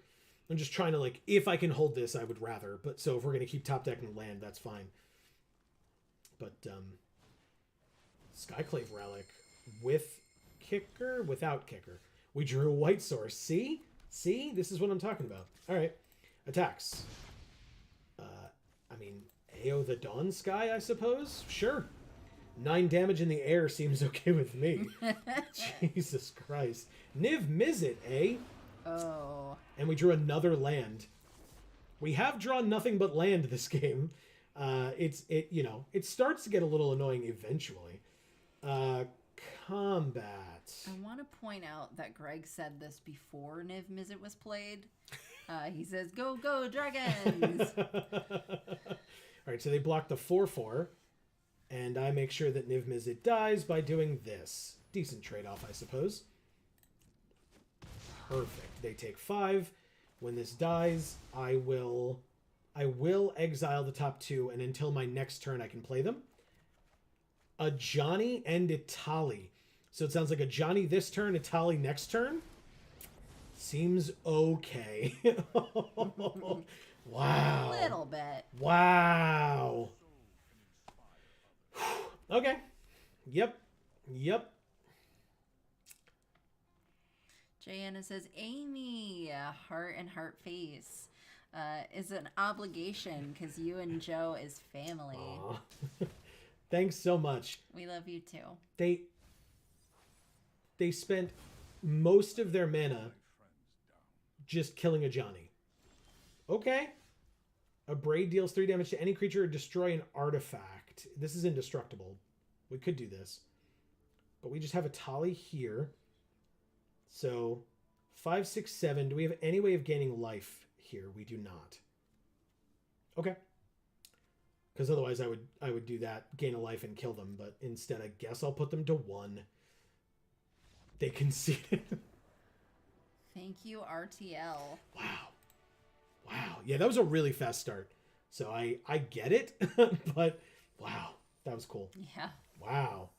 I'm just trying to, if I can hold this, I would rather. But so if we're going to keep top decking land, that's fine. But Skyclave Relic with kicker, without kicker. We drew a white source. See? See? This is what I'm talking about. All right. Attacks. I mean, AO the Dawn Sky, I suppose? Sure. 9 damage in the air seems okay with me. Jesus Christ. Niv Mizzet, eh? Oh. And we drew another land. We have drawn nothing but land this game. It starts to get a little annoying eventually. Combat. I want to point out that Greg said this before Niv Mizzet was played. He says, go, go, dragons! All right, so they block the 4/4. And I make sure that Niv Mizzet dies by doing this. Decent trade-off, I suppose. Perfect. They take 5. When this dies, I will exile the top 2, and until my next turn, I can play them. A Johnny and Itali. So it sounds like a Johnny this turn, Itali next turn. Seems okay. Wow. A little bit. Wow. Okay. Yep. Jayanna says, Amy, heart and heart face, is an obligation because you and Joe is family. Aw. Thanks so much. We love you too. They spent most of their mana just killing a Johnny. Okay. A braid deals 3 damage to any creature or destroy an artifact. This is indestructible. We could do this. But we just have a Tali here. So 5, 6, 7. Do we have any way of gaining life here? We do not. Okay. Because otherwise I would do that, gain a life and kill them. But instead, I guess I'll put them to 1. They conceded. Thank you, RTL. Wow. Wow. Yeah, that was a really fast start. So I get it, but wow, that was cool. Yeah. Wow.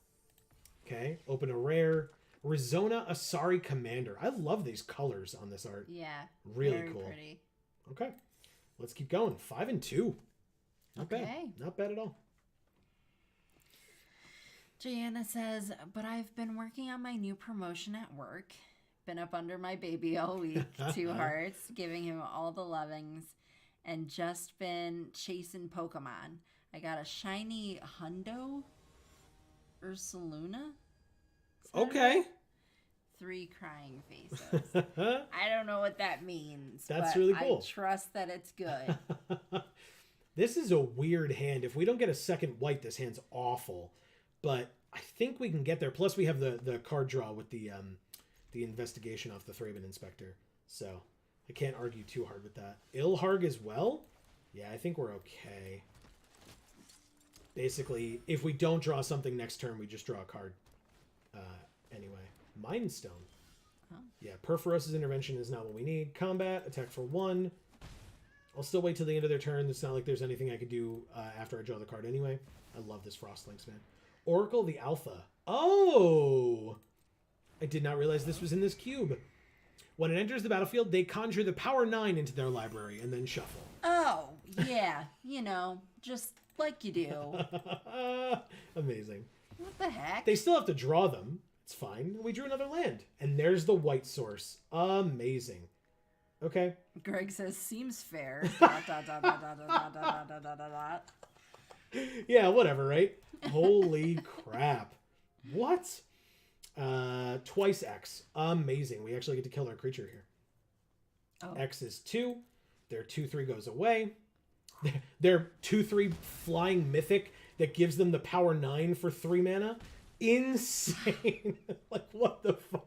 Okay, open a rare. Rizona Asari Commander. I love these colors on this art. Yeah. Really very cool. Pretty. Okay, let's keep going. 5 and 2. Not Okay. bad. Not bad at all. Joanna says, but I've been working on my new promotion at work. Been up under my baby all week. 2 hearts, giving him all the lovings, and just been chasing Pokemon. I got a shiny Hundo Ursaluna. Okay. 3 crying faces. I don't know what that means. That's but really cool. I trust that it's good. This is a weird hand. If we don't get a second white, this hand's awful. But I think we can get there. Plus, we have the card draw with the investigation off the Thraben Inspector. So I can't argue too hard with that. Ilharg as well? Yeah, I think we're okay. Basically, if we don't draw something next turn, we just draw a card. Anyway, Mind Stone. Oh. Yeah, Perforos's intervention is not what we need. Combat, attack for 1. I'll still wait till the end of their turn. It's not like there's anything I could do after I draw the card anyway. I love this Frostlinks, man. Oracle the Alpha. Oh! I did not realize this was in this cube. When it enters the battlefield, they conjure the power 9 into their library and then shuffle. Oh, yeah. Just like you do. Amazing. What the heck? They still have to draw them. It's fine. We drew another land. And there's the white source. Amazing. Okay. Greg says, seems fair. Dot, dot, dot, dot, dot, dot, dot, dot, dot, dot, dot. Yeah, whatever, right? Holy crap. What? Twice X. Amazing. We actually get to kill our creature here. Oh. X is 2. Their 2/3 goes away. Their 2/3 flying mythic that gives them the power 9 for 3 mana. Insane. Like, what the fuck?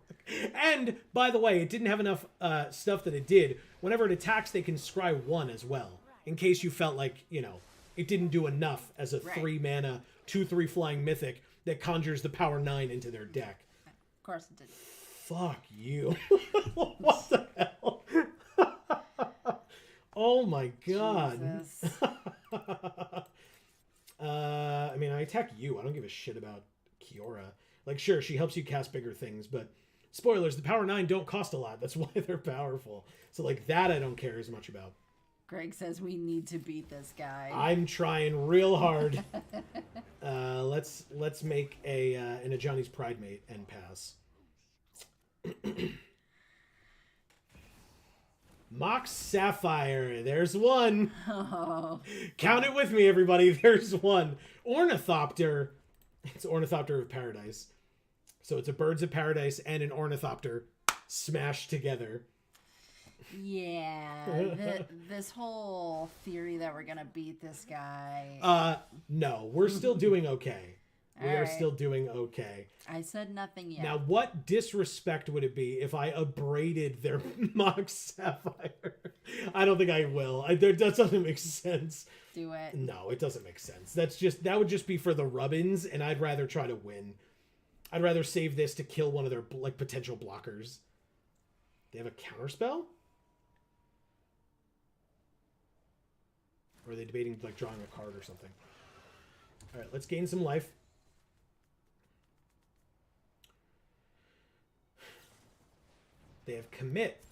And, by the way, it didn't have enough stuff that it did. Whenever it attacks, they can scry 1 as well. In case you felt like, it didn't do enough as a 3 mana, 2/3 flying mythic that conjures the power 9 into their deck. Of course it did. Fuck you. What the hell? Oh my god. Jesus. I mean, I attack you. I don't give a shit about Kiora. Like, sure, she helps you cast bigger things, but spoilers, the power 9 don't cost a lot. That's why they're powerful. So, like, that I don't care as much about. Greg says we need to beat this guy. I'm trying real hard. Let's make an Ajani's Pride Mate and pass. Mox Sapphire. There's one. Oh. Count it with me, everybody. There's one. Ornithopter. It's Ornithopter of Paradise. So it's a Birds of Paradise and an Ornithopter smashed together. Yeah. This whole theory that we're going to beat this guy. No. We're still doing okay. We are Alright. still doing okay. I said nothing yet. Now, what disrespect would it be if I abraded their Mox Sapphire? I don't think I will. That doesn't make sense. Do it. No, it doesn't make sense. That would just be for the rubbins, and I'd rather try to win. I'd rather save this to kill one of their potential blockers. They have a counterspell? Or are they debating drawing a card or something? All right, let's gain some life. They have commit.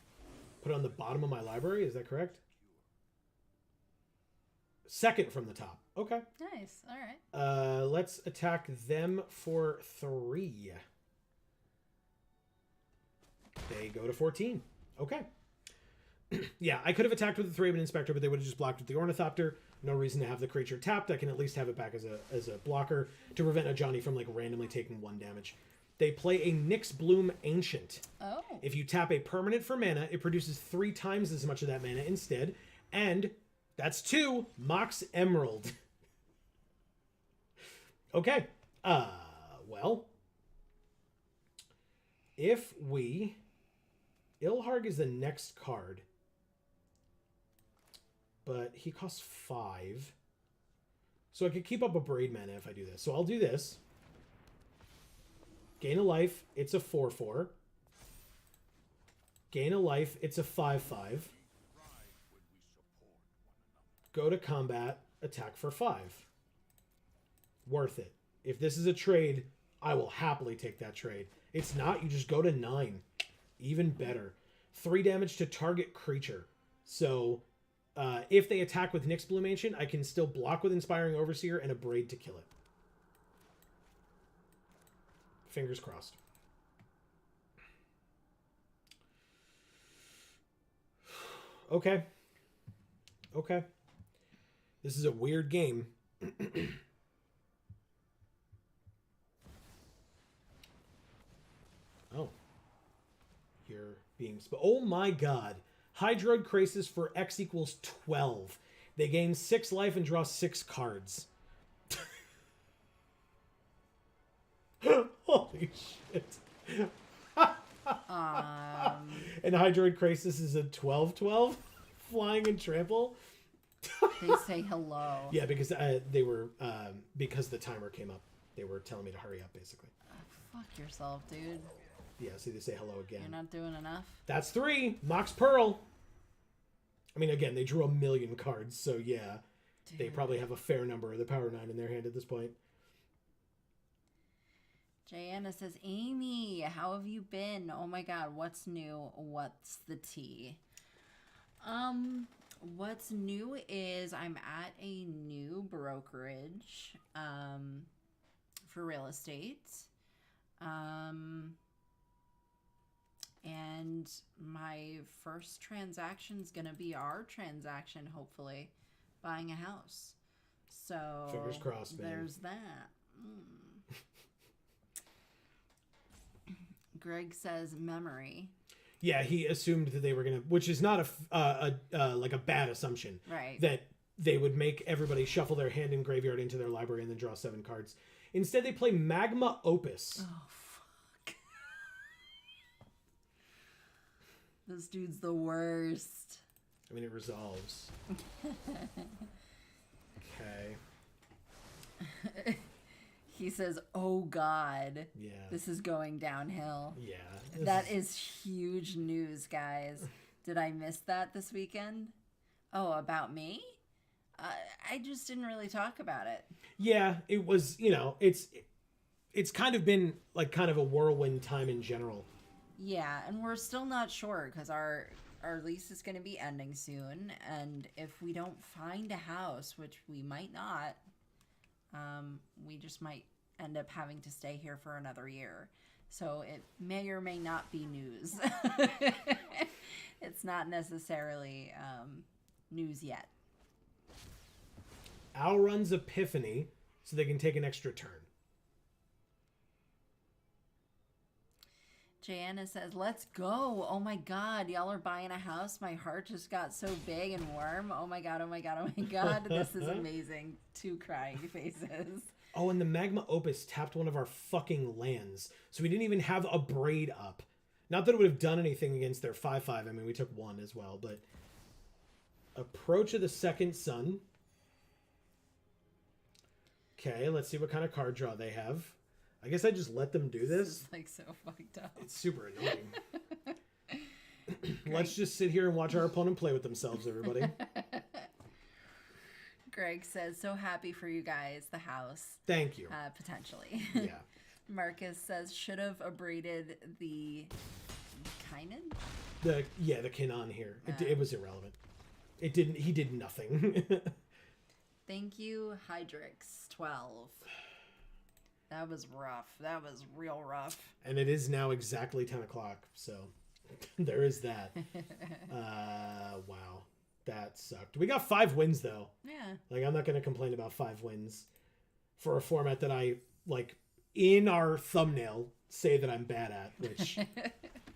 Put it on the bottom of my library. Is that correct? Second from the top. Okay. Nice. All right. Let's attack them for 3. They go to 14. Okay. Yeah, I could have attacked with the Thraben Inspector, but they would have just blocked with the Ornithopter. No reason to have the creature tapped. I can at least have it back as a blocker to prevent Ajani from randomly taking 1 damage. They play a Nyx Bloom Ancient. Oh. If you tap a permanent for mana, it produces 3 times as much of that mana instead, And that's 2 Mox Emerald. Okay. Well, if we... Ilharg is the next card. But he costs 5. So I could keep up a Braid Mana if I do this. So I'll do this. Gain a life, it's a 4/4. Gain a life, it's a 5/5. Go to combat, attack for 5. Worth it. If this is a trade, I will happily take that trade. It's not, you just go to 9. Even better. 3 damage to target creature. So, if they attack with Nyx Blue Mansion, I can still block with Inspiring Overseer and a Braid to kill it. Fingers crossed. Okay. Okay. This is a weird game. Oh. You're being... Oh my god. Hydroid Crisis for X equals 12. They gain 6 life and draw 6 cards. Holy shit. And Hydroid Crisis is a 12/12? Flying and trample? They say hello. Yeah, because they were... because the timer came up. They were telling me to hurry up, basically. Fuck yourself, dude. Yeah, see, they say hello again. You're not doing enough? That's 3. Mox Pearl. I mean, again, they drew a million cards, so yeah. Dude. They probably have a fair number of the Power 9 in their hand at this point. Jayanna says, Amy, how have you been? Oh my god, what's new? What's the tea? What's new is I'm at a new brokerage for real estate. And my first transaction is going to be our transaction, hopefully, buying a house. So fingers crossed, man. There's that. Greg says memory. Yeah, he assumed that they were gonna, which is not like a bad assumption, right? That they would make everybody shuffle their hand and graveyard into their library and then draw 7 cards. Instead, they play Magma Opus. Oh fuck! This dude's the worst. I mean, it resolves. Okay. He says, "Oh God, yeah, this is going downhill." Yeah, that is huge news, guys. Did I miss that this weekend? Oh, about me? I just didn't really talk about it. Yeah, it was. You know, it's kind of been like kind of a whirlwind time in general. Yeah, and we're still not sure because our lease is going to be ending soon, and if we don't find a house, which we might not. We just might end up having to stay here for another year. So it may or may not be news. It's not necessarily news yet. Al runs Epiphany so they can take an extra turn. Jayanna says, let's go. Oh my God, y'all are buying a house. My heart just got so big and warm. Oh my God, oh my God, oh my God. This is amazing. 2 crying faces. Oh, and the Magma Opus tapped one of our fucking lands. So we didn't even have a Braid up. Not that it would have done anything against their 5/5. I mean, we took 1 as well, but... Approach of the Second Sun. Okay, let's see what kind of card draw they have. I guess I just let them do this. This is like so fucked up. It's super annoying. Let's just sit here and watch our opponent play with themselves, everybody. Greg says, so happy for you guys, the house. Thank you. Potentially. Yeah. Marcus says, should have abraded the Kynan? The Kanan here. It was irrelevant. He did nothing. Thank you, Hydrix 12. That was rough. That was real rough. And it is now exactly 10 o'clock, so there is that. Wow. That sucked. We got 5 wins, though. Yeah. Like, I'm not going to complain about 5 wins for a format that I, like, in our thumbnail, say that I'm bad at, which,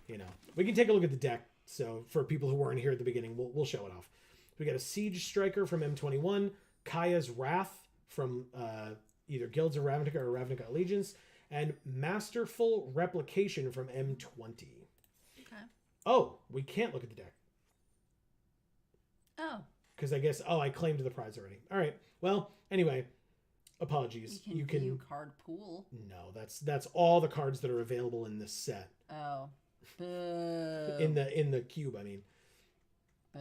you know. We can take a look at the deck, so for people who weren't here at the beginning, we'll show it off. We got a Siege Striker from M21, Kaya's Wrath from either Guilds of Ravnica or Ravnica Allegiance, and Masterful Replication from M20. Okay. Oh, we can't look at the deck. Oh. Because I guess, I claimed the prize already. All right. Well, anyway, apologies. You can view card pool. No, that's all the cards that are available in this set. Oh. Boo. In the cube, I mean. Boo.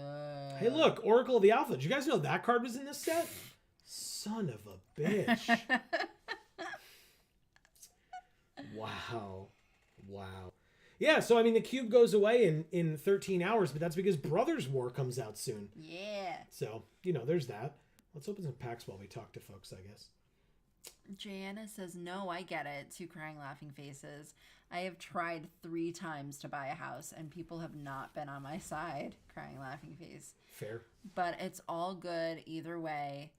Hey, look, Oracle of the Alpha. Did you guys know that card was in this set? Son of a bitch. Wow. Yeah, so I mean, the cube goes away in 13 hours, but that's because Brothers War comes out soon. Yeah. So, there's that. Let's open some packs while we talk to folks, I guess. Jana says, no, I get it. 2 crying laughing faces. I have tried 3 times to buy a house, and people have not been on my side. Crying laughing face. Fair. But it's all good either way.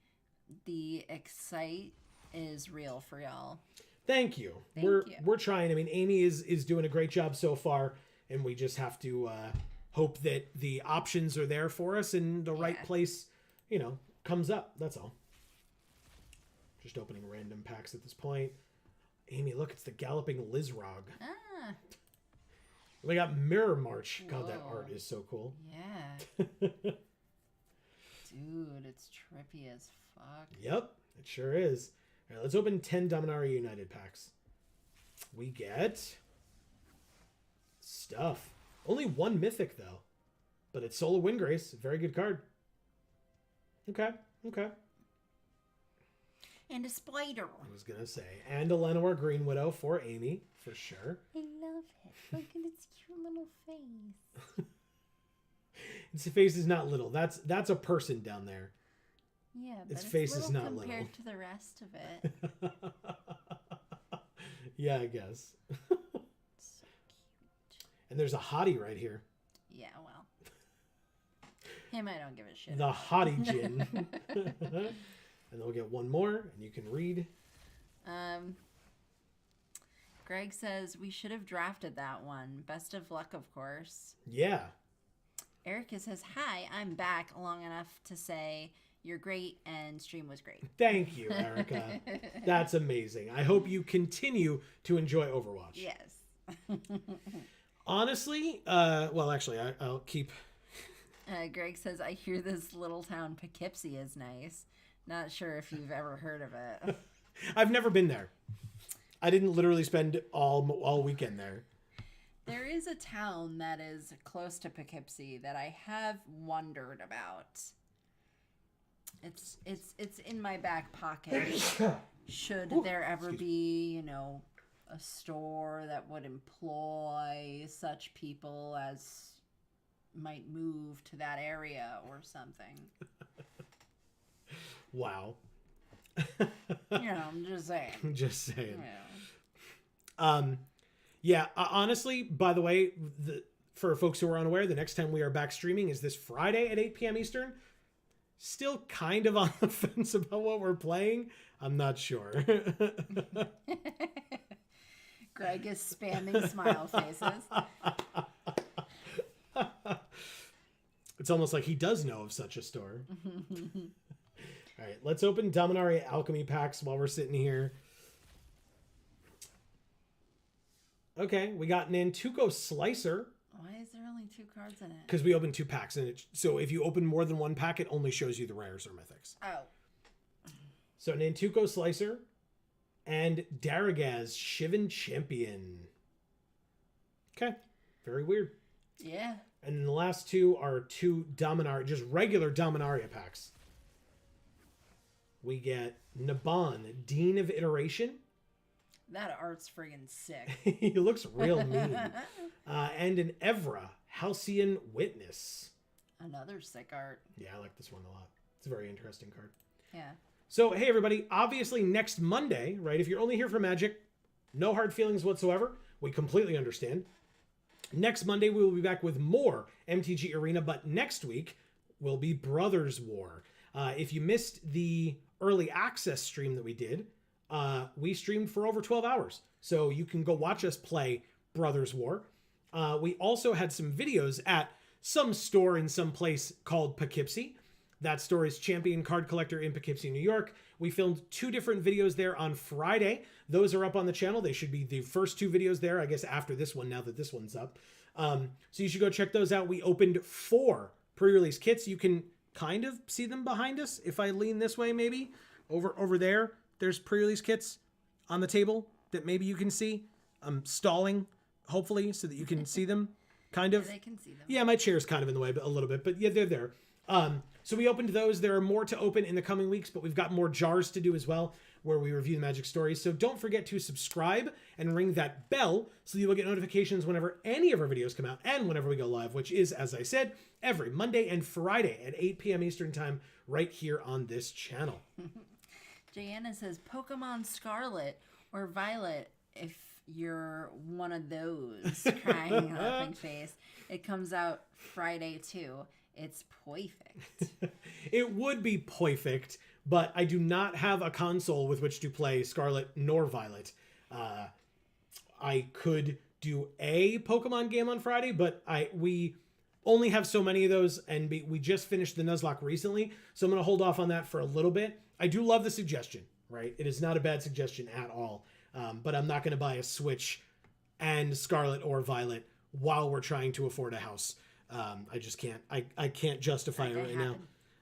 The excite is real for y'all. Thank you. Thank We're you. trying. I mean, Amy is doing a great job so far, and we just have to hope that the options are there for us and the right place, comes up. That's all. Just opening random packs at this point. Amy, look, it's the Galloping Lizrog. Ah. We got Mirror March. God, that Whoa. art is so cool. Yeah. Dude, it's trippy as fuck. Yep, it sure is. All right, let's open 10 Dominaria United packs. We get stuff. Only 1 Mythic, though. But it's Soul of Windgrace. Very good card. Okay. And a spider. I was going to say. And a Llanowar Green Widow for Amy, for sure. I love it. Look at its cute little face. Its face is not little. That's a person down there. Yeah, but Its face is not compared little. to the rest of it. Yeah, I guess. So cute. And there's a hottie right here. Yeah, well. Him, I don't give a shit. The hottie gin. And then we'll get one more, and you can read. Greg says, we should have drafted that one. Best of luck, of course. Yeah. Erica says, hi, I'm back long enough to say you're great and stream was great. Thank you, Erica. That's amazing. I hope you continue to enjoy Overwatch. Yes. Honestly, actually, I'll keep... Greg says, I hear this little town Poughkeepsie is nice. Not sure if you've ever heard of it. I've never been there. I didn't literally spend all weekend there. There is a town that is close to Poughkeepsie that I have wondered about. It's in my back pocket. Should there ever be, a store that would employ such people as might move to that area or something. Wow. I'm just saying. Just saying. Yeah. Yeah, honestly, by the way, for folks who are unaware, the next time we are back streaming is this Friday at 8 p.m. Eastern. Still kind of on the fence about what we're playing. I'm not sure. Greg is spamming smile faces. It's almost like he does know of such a store. All right, let's open Dominaria Alchemy packs while we're sitting here. Okay, we got an Antuco Slicer. Why is there only 2 cards in it? Because we opened 2 packs. So if you open more than 1 pack, it only shows you the rares or mythics. Oh. So an Antuco Slicer and Daragaz Shivan Champion. Okay, very weird. Yeah. And then the last 2 are 2 Dominaria, just regular Dominaria packs. We get Naban, Dean of Iteration. That art's friggin' sick. He looks real mean. And an Evra, Halcyon Witness. Another sick art. Yeah, I like this one a lot. It's a very interesting card. Yeah. So, hey, everybody. Obviously, next Monday, right? If you're only here for Magic, no hard feelings whatsoever. We completely understand. Next Monday, we will be back with more MTG Arena, but next week will be Brothers War. If you missed the early access stream that we did, we streamed for over 12 hours. So you can go watch us play Brothers War. We also had some videos at some store in some place called Poughkeepsie. That store is Champion Card Collector in Poughkeepsie, New York. We filmed 2 different videos there on Friday. Those are up on the channel. They should be the first 2 videos there, I guess, after this one, now that this one's up. So you should go check those out. We opened 4 pre-release kits. You can kind of see them behind us. If I lean this way, maybe over there, there's pre-release kits on the table that maybe you can see. I'm stalling, hopefully, so that you can see them, kind of. Yeah, they can see them. Yeah, my chair's kind of in the way, but a little bit. But yeah, they're there. So we opened those. There are more to open in the coming weeks, but we've got more jars to do as well, where we review the Magic stories. So don't forget to subscribe and ring that bell so you will get notifications whenever any of our videos come out and whenever we go live, which is, as I said, every Monday and Friday at 8 p.m. Eastern Time right here on this channel. Jana says Pokemon Scarlet or Violet, if you're one of those crying laughing face. It comes out Friday too. It's perfect. It would be perfect, but I do not have a console with which to play Scarlet nor Violet. I could do a Pokemon game on Friday, but we only have so many of those, and we just finished the Nuzlocke recently, so I'm going to hold off on that for a little bit. I do love the suggestion, right? It is not a bad suggestion at all, but I'm not going to buy a Switch and Scarlet or Violet while we're trying to afford a house. I just can't. I can't justify it right now.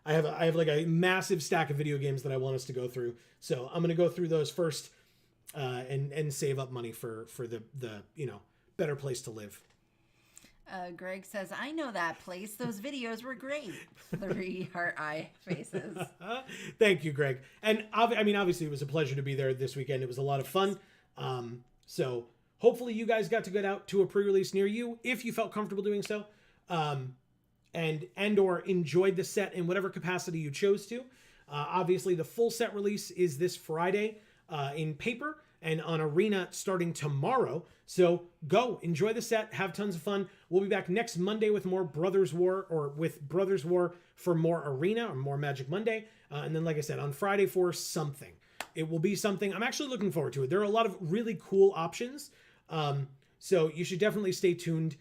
I have like a massive stack of video games that I want us to go through. So I'm going to go through those first and save up money for the better place to live. Greg says, I know that place. Those videos were great. 3 heart eye faces. Thank you, Greg. And obviously it was a pleasure to be there this weekend. It was a lot of fun. So hopefully you guys got to get out to a pre-release near you if you felt comfortable doing so. And or enjoyed the set in whatever capacity you chose to. Obviously, the full set release is this Friday in paper and on Arena starting tomorrow. So go, enjoy the set, have tons of fun. We'll be back next Monday with more Brothers War, or with Brothers War for more Arena or more Magic Monday. And then, like I said, on Friday for something. It will be something. I'm actually looking forward to it. There are a lot of really cool options. So you should definitely stay tuned.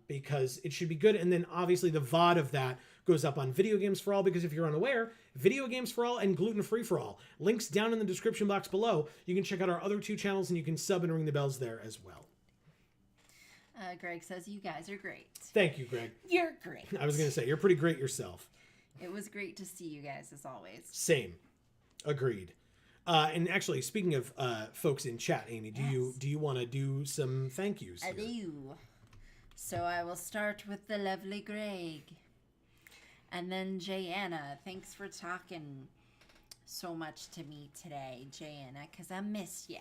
Because it should be good. And then obviously the VOD of that goes up on Video Games for All, because if you're unaware, Video Games for All and Gluten Free for All, links down in the description box below. You can check out our other 2 channels and you can sub and ring the bells there as well. Greg says, you guys are great. Thank you, Greg. You're great. I was going to say, you're pretty great yourself. It was great to see you guys as always. Same. Agreed. And actually, speaking of folks in chat, Amy, do you want to do some thank yous here? I do. So I will start with the lovely Greg. And then Jana. Thanks for talking so much to me today, Jana, because I missed you.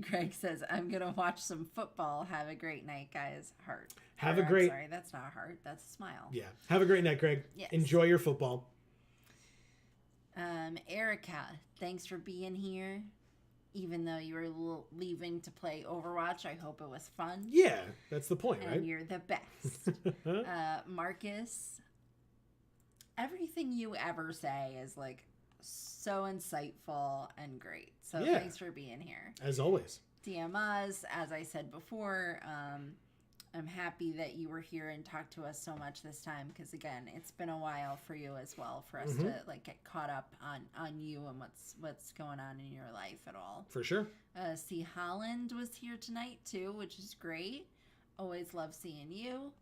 Greg says, I'm going to watch some football. Have a great night, guys. Heart. Have a great... Sorry, that's not a heart. That's a smile. Yeah. Have a great night, Greg. Yes. Enjoy your football. Erica, thanks for being here. Even though you were leaving to play Overwatch, I hope it was fun. Yeah, that's the point, right? And you're the best. Marcus, everything you ever say is like so insightful and great. So thanks for being here. As always. DM us, as I said before, I'm happy that you were here and talked to us so much this time, because again, it's been a while for you as well, for us to like get caught up on you and what's going on in your life at all. For sure. C. Holland was here tonight too, which is great. Always love seeing you.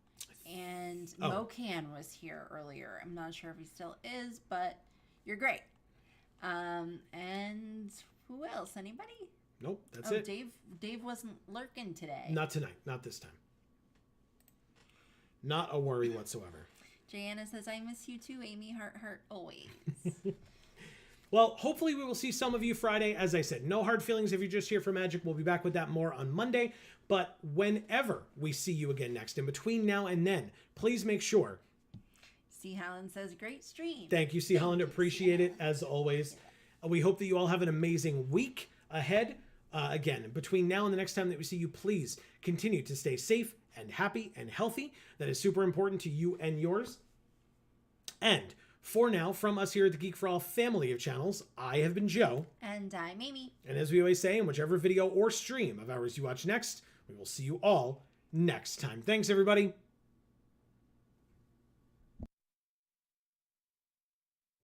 And Mocan was here earlier. I'm not sure if he still is, but you're great. And who else? Anybody? Nope, that's it. Dave wasn't lurking today. Not tonight. Not this time. Not a worry whatsoever. Jana says, I miss you too, Amy. Heart, always. Well, hopefully we will see some of you Friday. As I said, no hard feelings if you're just here for Magic. We'll be back with that more on Monday. But whenever we see you again next, in between now and then, please make sure. C. Holland says, great stream. Thank you, C. Holland. Appreciate it, as always. We hope that you all have an amazing week ahead. Again, between now and the next time that we see you, please continue to stay safe and happy and healthy. That is super important to you and yours. And for now, from us here at the Geek for All family of channels, I have been Joe. And I'm Amy. And as we always say, in whichever video or stream of ours you watch next, we will see you all next time. Thanks, everybody.